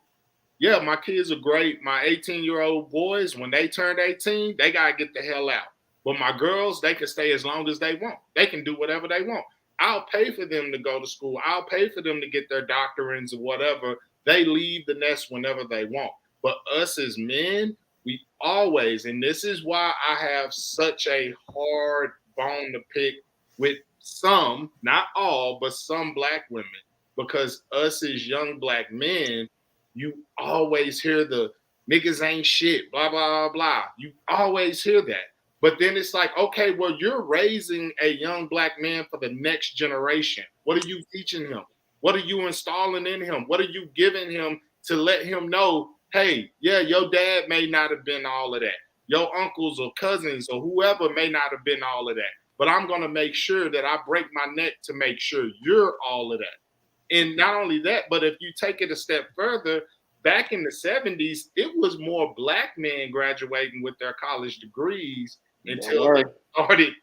yeah, my kids are great. My 18-year-old boys, when they turn 18, they got to get the hell out. But my girls, they can stay as long as they want. They can do whatever they want. I'll pay for them to go to school. I'll pay for them to get their doctorates or whatever. They leave the nest whenever they want. But us as men, we always, and this is why I have such a hard bone to pick with some, not all, but some Black women, because us as young Black men, you always hear the niggas ain't shit, blah, blah, blah. You always hear that. But then it's like, okay, well, you're raising a young Black man for the next generation. What are you teaching him? What are you installing in him? What are you giving him to let him know, hey, yeah, your dad may not have been all of that. Your uncles or cousins or whoever may not have been all of that. But I'm going to make sure that I break my neck to make sure you're all of that. And not only that, but if you take it a step further, back in the 70s, it was more Black men graduating with their college degrees until they started,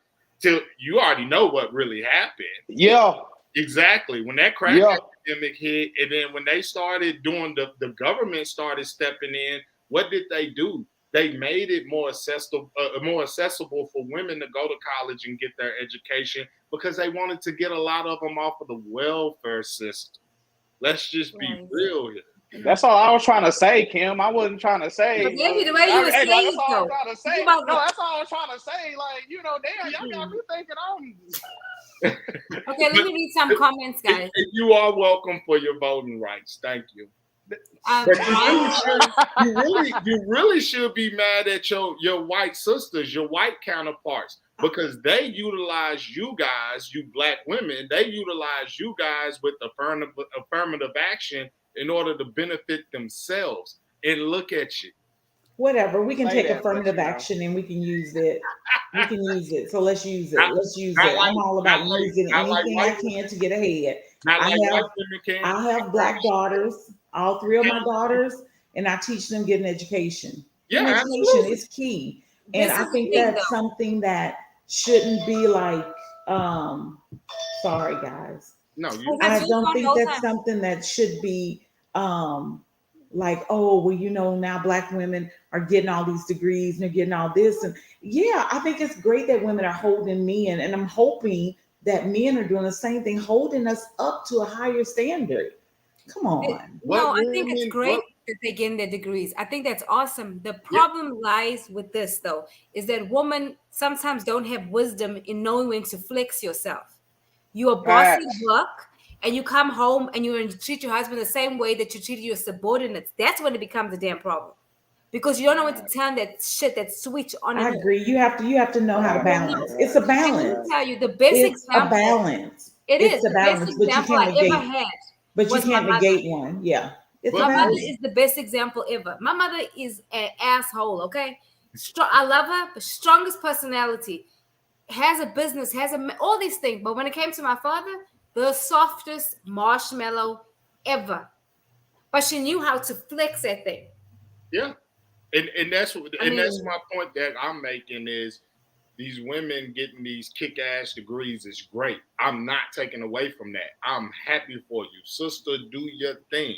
till you already know what really happened. Yeah. Exactly. When that crack epidemic hit, and then when they started doing the government started stepping in, what did they do? They made it more accessible for women to go to college and get their education because they wanted to get a lot of them off of the welfare system. Let's just be real here. That's all I was trying to say, Kim. I wasn't trying to say. But maybe the way you were saying, that's all I was trying to say. No, that's all I was trying to say. Like, you know, damn, y'all got me thinking Okay, let me read some comments, guys. You are welcome for your voting rights. Thank you. But you really should be mad at your white sisters, your white counterparts, because they utilize you guys, you Black women, they utilize you guys with affirmative action in order to benefit themselves. And look at you. Whatever, we can take affirmative action and we can use it. We can use it. So let's use it. Let's use it. I'm all about using anything I can to get ahead. I have Black daughters, all 3 of my daughters, and I teach them get an education. Yeah, education is key. And I think that's something that shouldn't be like, sorry guys. No, I don't think that's something that should be like, oh, well, you know, now Black women are getting all these degrees and they're getting all this. And yeah, I think it's great that women are holding men, and I'm hoping that men are doing the same thing, holding us up to a higher standard. Come on. I think it's great that they're getting their degrees. I think that's awesome. The problem lies with this, though, is that women sometimes don't have wisdom in knowing when to flex yourself. You are bossy work, and you come home and you treat your husband the same way that you treat your subordinates. That's when it becomes a damn problem, because you don't know when to turn that switch on. I agree. You have to know how to balance. It's a balance. Let me tell you, the best example. A balance. It's a balance, but you can't negate. But you can't negate one. Yeah. My mother is the best example ever. My mother is an asshole. Okay, I love her, but strongest personality, has a business, all these things. But when it came to my father, the softest marshmallow ever. But she knew how to flex that thing. Yeah. And that's my point that I'm making is these women getting these kick-ass degrees is great. I'm not taking away from that. I'm happy for you. Sister, do your thing.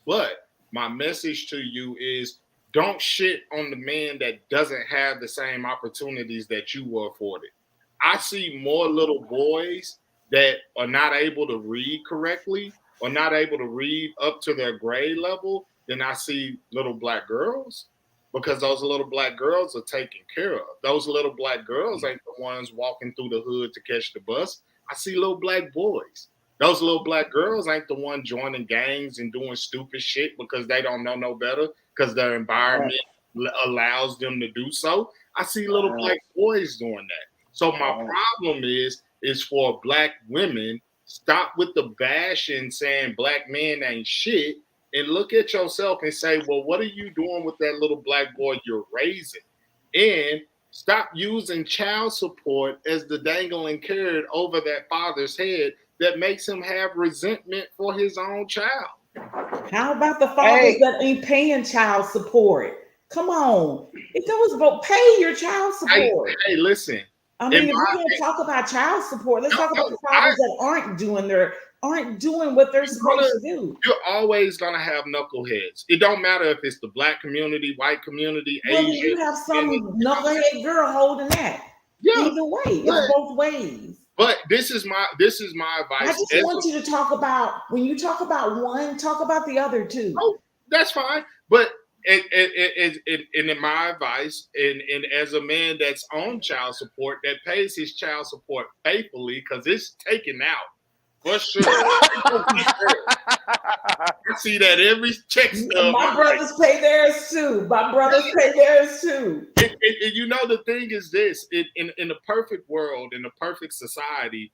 But my message to you is don't shit on the man that doesn't have the same opportunities that you were afforded. I see more little boys that are not able to read correctly or not able to read up to their grade level than I see little black girls, because those little black girls are taken care of. Those little black girls ain't the ones walking through the hood to catch the bus. I see little black boys. Those little black girls ain't the one joining gangs and doing stupid shit because they don't know no better, because their environment allows them to do so. I see little black boys doing that. So my problem is for black women, stop with the bashing saying black men ain't shit, and look at yourself and say, well, what are you doing with that little black boy you're raising? And stop using child support as the dangling carrot over that father's head that makes him have resentment for his own child. How about the fathers that ain't paying child support? Come on. It goes about pay your child support. Hey, listen. I mean, if we're going to talk about child support, let's talk about the fathers that aren't doing what they're supposed to do. You're always gonna have knuckleheads. It don't matter if it's the black community, white community, Asian. You have some knucklehead girl holding that. Yeah. Either way, it's both ways. But this is my advice. I just want you to talk about, when you talk about one, talk about the other too. Oh, that's fine. But in my advice, and as a man that's on child support, that pays his child support faithfully, because it's taken out for sure. I see that every check stub. My brothers pay theirs too. And you know, the thing is this: in the perfect world, in the perfect society,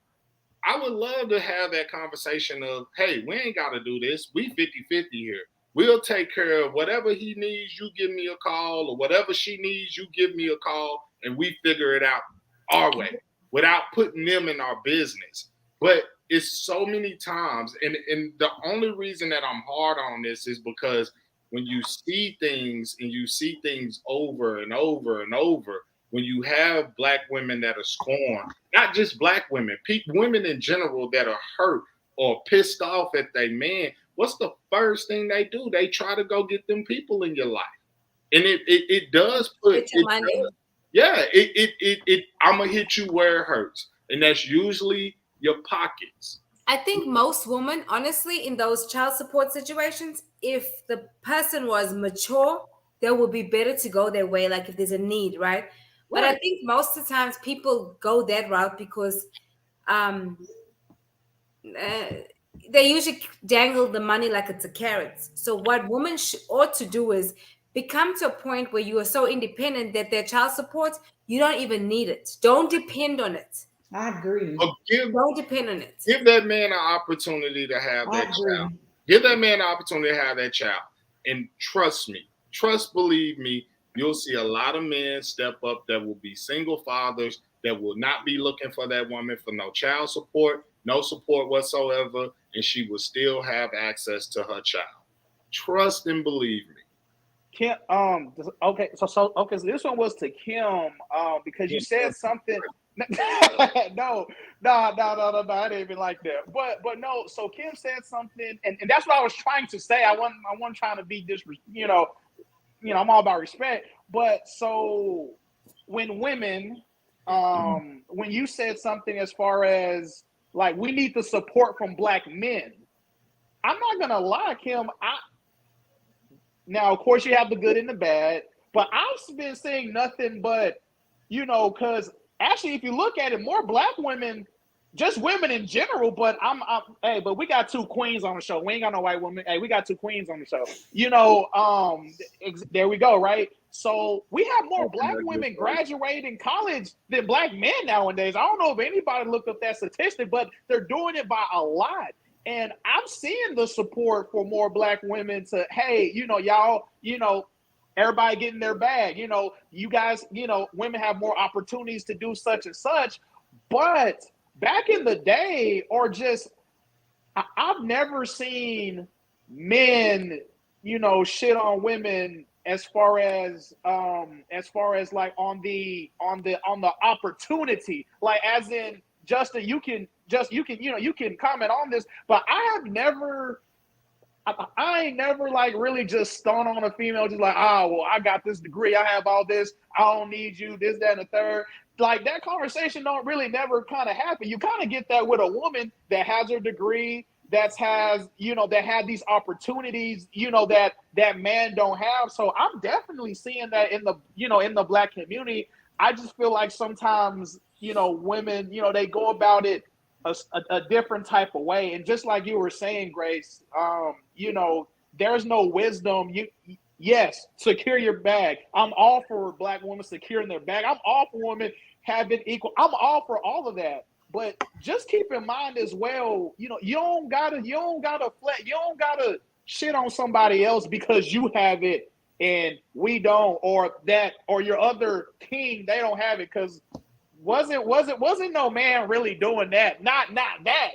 I would love to have that conversation of, hey, we ain't got to do this. We 50-50 here. We'll take care of whatever he needs. You give me a call, or whatever she needs, you give me a call, and we figure it out our way without putting them in our business. But it's so many times, and the only reason that I'm hard on this is because when you see things and you see things over and over and over, when you have black women that are scorned, not just black women, women in general that are hurt or pissed off at their man, what's the first thing they do? They try to go get them people in your life. And it does put money. I'm gonna hit you where it hurts. And that's usually your pockets. I think most women, honestly, in those child support situations, if the person was mature, they would be better to go their way, like if there's a need, right? But I think most of the times people go that route because they usually dangle the money like it's a carrot. So what women ought to do is become to a point where you are so independent that their child support, you don't even need it. Don't depend on it. I agree. Don't depend on it. Give that man an opportunity to have that child. Give that man an opportunity to have that child. And trust me, believe me, you'll see a lot of men step up that will be single fathers that will not be looking for that woman for no child support, no support whatsoever, and she will still have access to her child. Trust and believe me. Kim, so this one was to Kim, because you said something. No, I didn't even like that. But no, so Kim said something, and that's what I was trying to say. I wasn't trying to be I'm all about respect. But so when women, when you said something as far as like we need the support from black men, I'm not gonna lie, Kim. Now, of course, you have the good and the bad, but I've been seeing nothing but, because actually, if you look at it, more black women, just women in general, but but we got two queens on the show. We ain't got no white women. Hey, we got two queens on the show. There we go, right? So we have more black women graduating college than black men nowadays. I don't know if anybody looked up that statistic, but they're doing it by a lot. And I'm seeing the support for more black women to, hey, y'all, everybody getting their bag. You guys, women have more opportunities to do such and such. But back in the day, or just, I've never seen men, shit on women as far as like on the opportunity, like as in Justin, you can comment on this, but I have never I ain't never like really just stoned on a female, just like, oh, well, I got this degree, I have all this, I don't need you, this, that, and the third. Like that conversation don't really never kind of happen. You kind of get that with a woman that has her degree, that has, that had these opportunities, that man don't have. So I'm definitely seeing that in the, in the Black community. I just feel like sometimes, women, they go about it a different type of way. And just like you were saying, Grace, there's no wisdom. Yes, secure your bag. I'm all for Black women securing their bag. I'm all for women having equal. I'm all for all of that. But just keep in mind as well, you don't gotta shit on somebody else because you have it and we don't, or your other king, they don't have it. Because wasn't no man really doing that. Not that.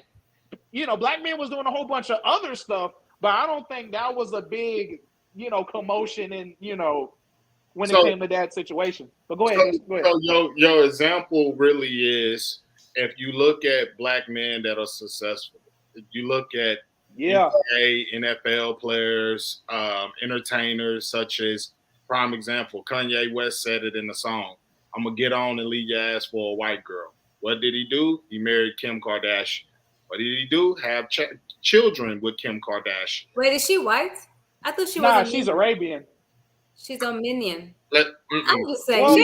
Black men was doing a whole bunch of other stuff, but I don't think that was a big, commotion in, when it came to that situation. But go ahead. So your example really is, if you look at Black men that are successful, if you look at NBA, NFL players, entertainers, such as, prime example, Kanye West said it in the song, I'm going to get on and leave your ass for a white girl. What did he do? He married Kim Kardashian. What did he do? Have children with Kim Kardashian. Wait, is she white? I thought she was. Nah, she's Arabian. She's Armenian. I'm just saying. Well,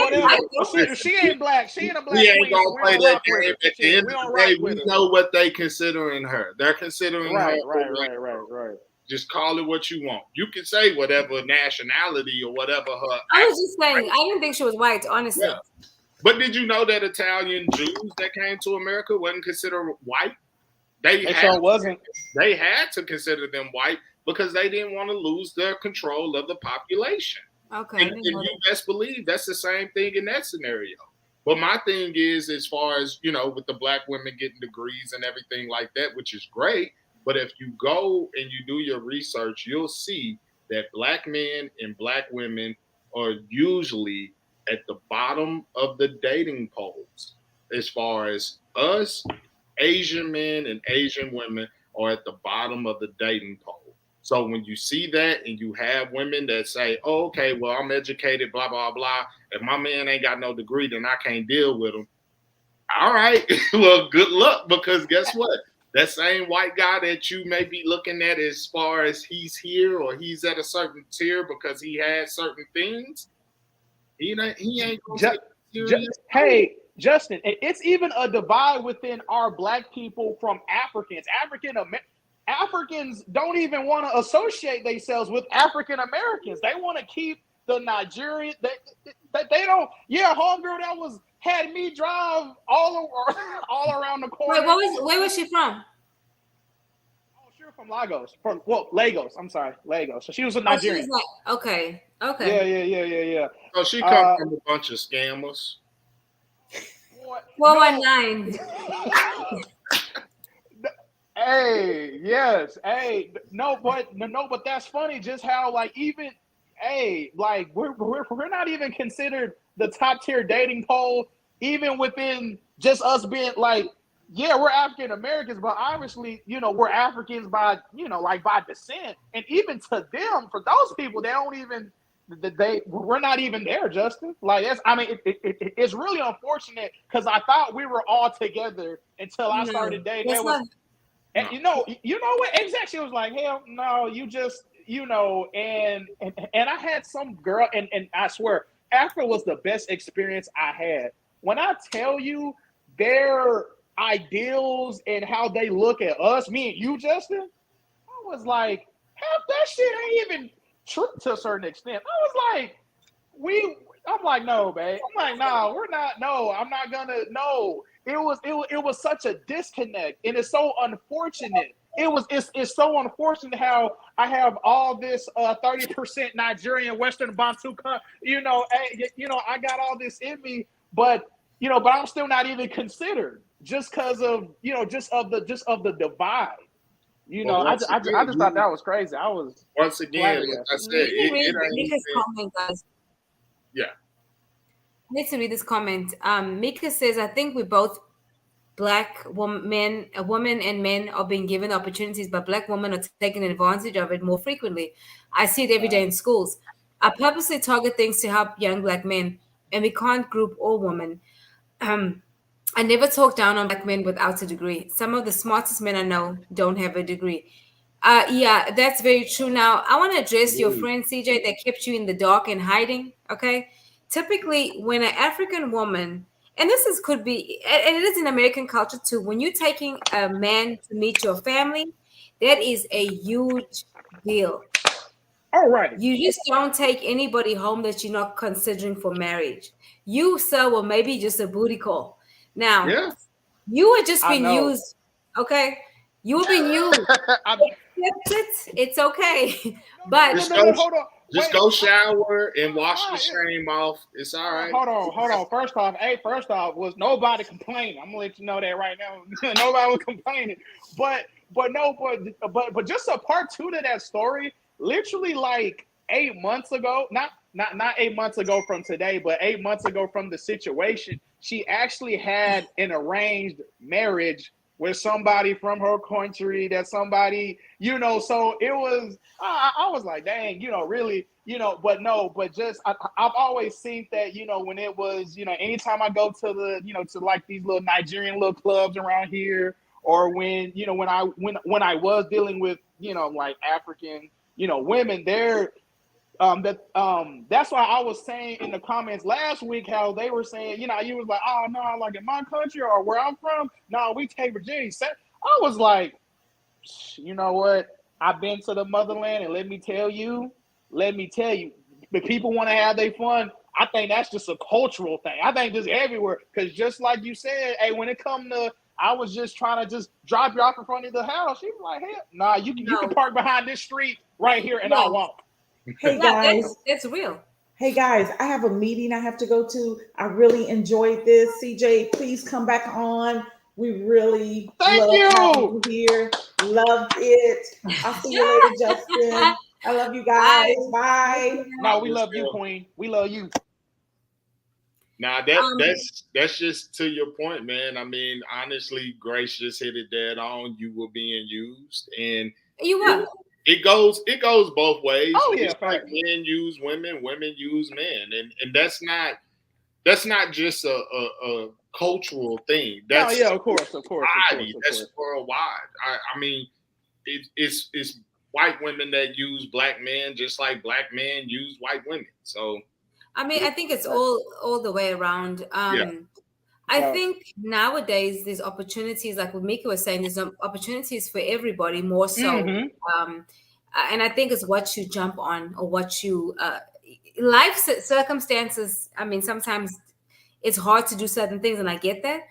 she ain't Black. She ain't a Black. We ain't going to play that game. At the end of the day, we know what they considering her. They're considering her. Right. Just call it what you want. You can say whatever nationality or whatever her. I was just saying, I didn't think she was white, honestly. Yeah. But did you know that Italian Jews that came to America wasn't considered white? They had to consider them white because they didn't want to lose their control of the population. Okay. And you best believe that's the same thing in that scenario. But my thing is, as far as, with the Black women getting degrees and everything like that, which is great. But if you go and you do your research, you'll see that Black men and Black women are usually at the bottom of the dating polls. As far as us, Asian men and Asian women are at the bottom of the dating poll. So when you see that and you have women that say, oh, okay, well, I'm educated, blah, blah, blah. If my man ain't got no degree, then I can't deal with him. All right. Well, good luck, because guess what? That same white guy that you may be looking at as far as he's here or he's at a certain tier because he has certain things, he ain't gonna hey, Justin, it's even a divide within our Black people from Africans. Africans don't even want to associate themselves with African Americans. They want to keep the Nigerian. They don't. Yeah, homegirl that had me drive all around the corner. Wait, where was she from? Oh, she was from Lagos. Lagos. I'm sorry, Lagos. So she was a Nigerian. Okay. Yeah. So she come from a bunch of scammers. 419. Hey, yes. Hey, no, but that's funny. Just how we're not even considered the top tier dating poll, even within just us being we're African Americans, but obviously, we're Africans by by descent, and even to them, for those people, they don't even. We're not even there, Justin. It's really unfortunate because I thought we were all together until I started dating. And you know what? Exactly. It was like, hell no, you just, and I had some girl, and I swear, Africa was the best experience I had. When I tell you their ideals and how they look at us, me and you, Justin, I was like, half that shit ain't even true to a certain extent. I was like, I'm like, no, babe. I'm like, no, we're not. No, I'm not gonna. No, it was such a disconnect, and it's so unfortunate. It's so unfortunate how I have all this 30% Nigerian Western Bantu. I got all this in me, but I'm still not even considered just because of the divide. I just thought that was crazy. I was once again, like I said, comment, guys. Yeah. I need to read this comment. Mika says, I think we both black women, women and men are being given opportunities, but black women are taking advantage of it more frequently. I see it every day in schools. I purposely target things to help young black men, and we can't group all women. Um, I never talk down on black men without a degree. Some of the smartest men I know don't have a degree. Yeah, that's very true. Now, I want to address your friend CJ that kept you in the dark and hiding. Okay. Typically, when an African woman, and this is could be, and it is in American culture too, when you're taking a man to meet your family, that is a huge deal. All right. You just don't take anybody home that you're not considering for marriage. You, sir, well, maybe just a booty call. Now, Yeah. you were just I being know. used. Okay. You were being used. Accept it. It's okay. But Just no, go, hold on. just Wait. go shower and wash the shame off. It's all right. Hold on. First off, was nobody complaining. I'm gonna let you know that right now. Nobody was complaining. But just a part two to that story. Literally like 8 months ago, not 8 months ago from today, but 8 months ago from the situation, she actually had an arranged marriage with somebody from her country. That somebody, so it was. I was like, dang, really. But just I've always seen that, when it was, anytime I go to the, to like these little Nigerian little clubs around here, or when, when I was dealing with, like African, women there, that's why I was saying in the comments last week how they were saying, you was like, oh no, like in my country or where I'm from, no, we take virginity. I was like, you know what? I've been to the motherland, and let me tell you, if people want to have their fun, I think that's just a cultural thing. I think just everywhere, because just like you said, hey, when it come to, I was just trying to just drop you off in front of the house. She was like, hey, nah, you can park behind this street right here, and I'll walk. Hey guys, that's real. Hey guys, I have a meeting I have to go to. I really enjoyed this. CJ, please come back on. We really love having you here. Loved it. I'll see you later, Justin. I love you guys. Bye. No, we love you, Queen. We love you. Nah, that's just to your point, man. I mean, honestly, Grace just hit it dead on. You were being used, and you were. It goes both ways. Oh yeah, like men use women use men, and that's not just a cultural thing. That's of course. That's worldwide. I mean, it's white women that use black men just like black men use white women. So, I mean, I think it's all the way around. I think nowadays there's opportunities, like what Mika was saying, there's opportunities for everybody more so. Mm-hmm. And I think it's what you jump on or what you life circumstances. I mean, sometimes it's hard to do certain things, and I get that.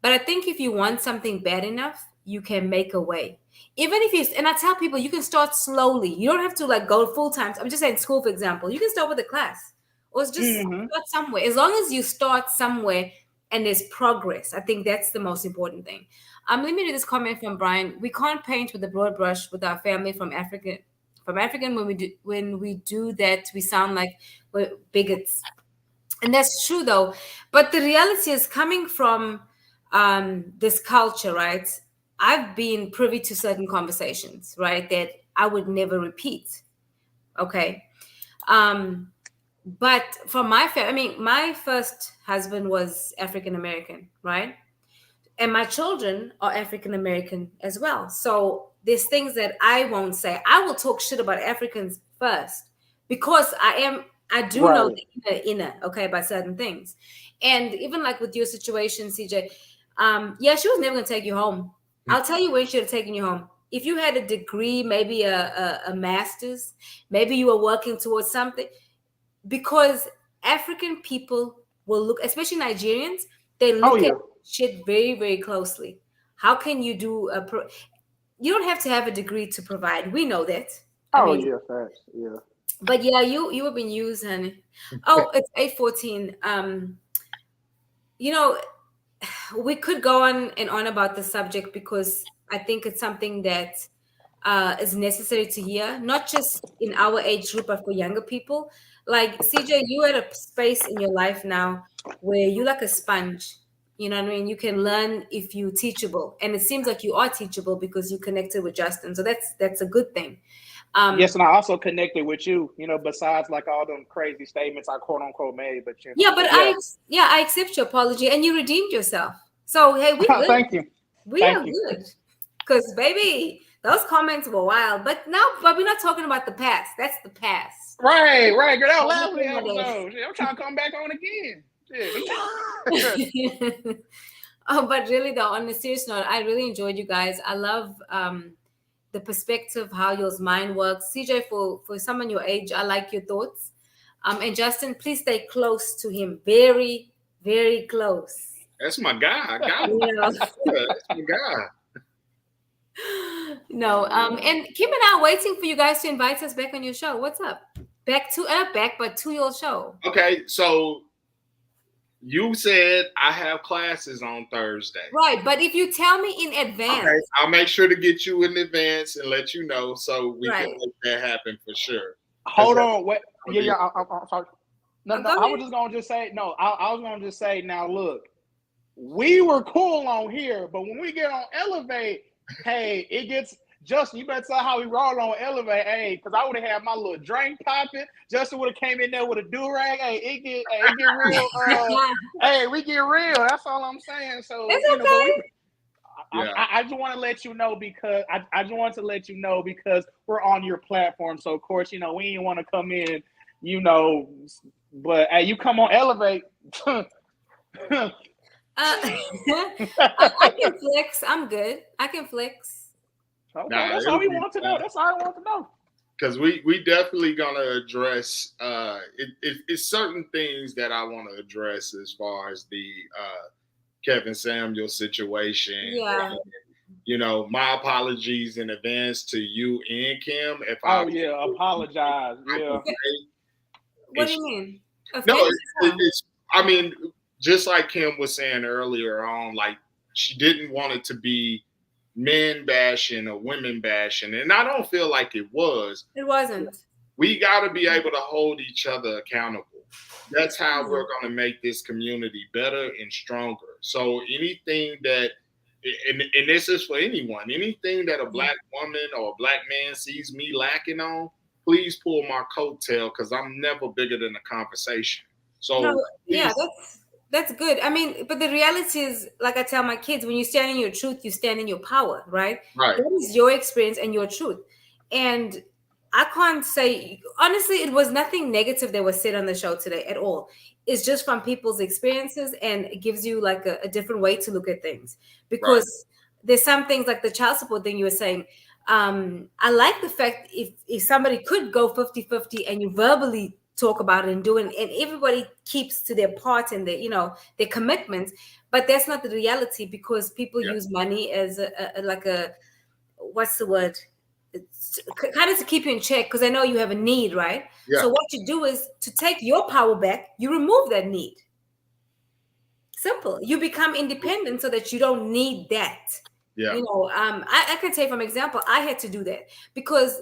But I think if you want something bad enough, you can make a way. Even if you, and I tell people, you can start slowly. You don't have to like go full time. I'm just saying, school, for example, you can start with a class, or it's just start somewhere. As long as you start somewhere and there's progress, I think that's the most important thing. Let me read this comment from Brian. We can't paint with a broad brush with our family from African. When we do that, we sound like we're bigots, and that's true though. But the reality is coming from this culture, right? I've been privy to certain conversations, right, that I would never repeat. Okay. But from my family, I mean, my first husband was African American, right? And my children are African American as well. So there's things that I won't say. I will talk shit about Africans first because I do know the inner, okay, by certain things. And even like with your situation, CJ, she was never going to take you home. I'll tell you when she would have taken you home. If you had a degree, maybe a master's, maybe you were working towards something, because African people will look, especially Nigerians, they look at shit very, very closely. How can you do you don't have to have a degree to provide. We know that. Facts. Yeah. But yeah, you were being used, honey. Oh, it's 8:14. We could go on and on about the subject because I think it's something that is necessary to hear, not just in our age group, but for younger people. Like CJ, you at a space in your life now where you're like a sponge. You know what I mean? You can learn if you're teachable, and it seems like you are teachable because you connected with Justin. So that's a good thing. Yes, and I also connected with you. You know, besides like all them crazy statements I quote unquote made, but you know, yeah, but I accept your apology, and you redeemed yourself. So hey, we good. Thank you. We are good. Because baby, those comments were wild. But we're not talking about the past. That's the past. Right. Girl, that was last week's episode. I'm trying to come back on again. Oh, but really though, on a serious note, I really enjoyed you guys. I love the perspective, how your mind works. CJ, for someone your age, I like your thoughts. And Justin, please stay close to him. Very, very close. That's my guy. I got him. That's my guy. No, and Kim and I are waiting for you guys to invite us back on your show. What's up? To your show. Okay, so you said I have classes on Thursday. Right, but if you tell me in advance. Okay, I'll make sure to get you in advance and let you know so we can make that happen for sure. Hold on. Wait. Yeah, I'm sorry. No, I was just going to just say, I was going to just say, now look, we were cool on here, but when we get on Elevate, hey, it gets... Justin, you better tell how we roll on Elevate, hey, because I would have had my little drink popping. Justin would have came in there with a do-rag. Hey, it get real. Hey, we get real. That's all I'm saying. So it's okay. I just want to let you know because I just want to let you know because we're on your platform. So of course, we didn't want to come in, but hey, you come on Elevate. I can flex. I'm good. I can flex. Okay, that's all we want to know. That's all I want to know. Because we definitely gonna address it's certain things that I want to address as far as the Kevin Samuel situation. Yeah. And, my apologies in advance to you and Kim. Apologize. Yeah. What do you mean? No, it's. I mean, just like Kim was saying earlier on, like she didn't want it to be men bashing or women bashing, and I don't feel like it was. It wasn't. We got to be able to hold each other accountable. That's how we're going to make this community better and stronger. So anything that, and this is for anyone, anything that a black woman or a black man sees me lacking on, please pull my coattail because I'm never bigger than a conversation. So That's good. I mean, but the reality is, like I tell my kids, when you stand in your truth, you stand in your power, right? Right. That is your experience and your truth. And I can't say, honestly, it was nothing negative that was said on the show today at all. It's just from people's experiences, and it gives you like a different way to look at things. Because there's some things like the child support thing you were saying. I like the fact if somebody could go 50-50 and you verbally talk about it and do it, and everybody keeps to their part and their commitments, but that's not the reality because people use money as a what's the word? It's kind of to keep you in check because I know you have a need, right? Yeah. So what you do is to take your power back, you remove that need. Simple. You become independent so that you don't need that. Yeah. I can say from example, I had to do that because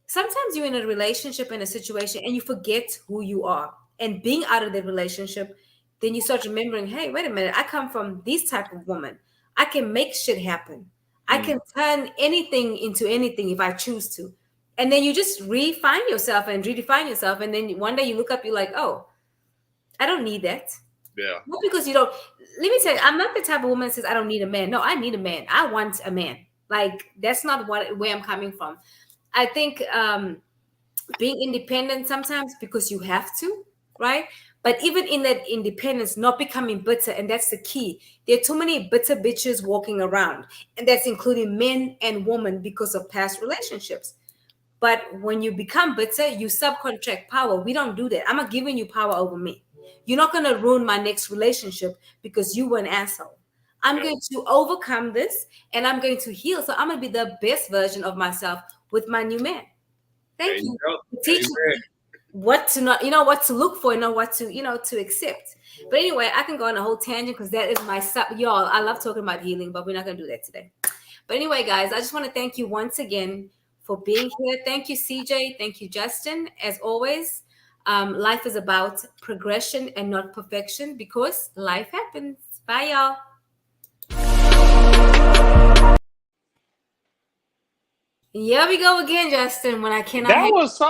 sometimes you're in a relationship, in a situation, and you forget who you are. And being out of the relationship, then you start remembering, hey, wait a minute, I come from this type of woman. I can make shit happen. I can turn anything into anything if I choose to. And then you just refine yourself and redefine yourself. And then one day you look up, you're like, oh, I don't need that. Yeah. Not because you don't. Let me tell you, I'm not the type of woman that says I don't need a man. No, I need a man. I want a man. Like, that's not where I'm coming from. I think being independent sometimes because you have to, right? But even in that independence, not becoming bitter, and that's the key. There are too many bitter bitches walking around, and that's including men and women because of past relationships. But when you become bitter, you subcontract power. We don't do that. I'm not giving you power over me. You're not going to ruin my next relationship because you were an asshole. I'm going to overcome this, and I'm going to heal. So I'm going to be the best version of myself with my new man. Thank you for teaching me what to not, what to look for, and know what to, to accept. But anyway, I can go on a whole tangent because that is my y'all. I love talking about healing, but we're not going to do that today. But anyway, guys, I just want to thank you once again for being here. Thank you, CJ. Thank you, Justin. As always, life is about progression and not perfection because life happens. Bye, y'all. Here we go again, Justin, when I cannot. That was so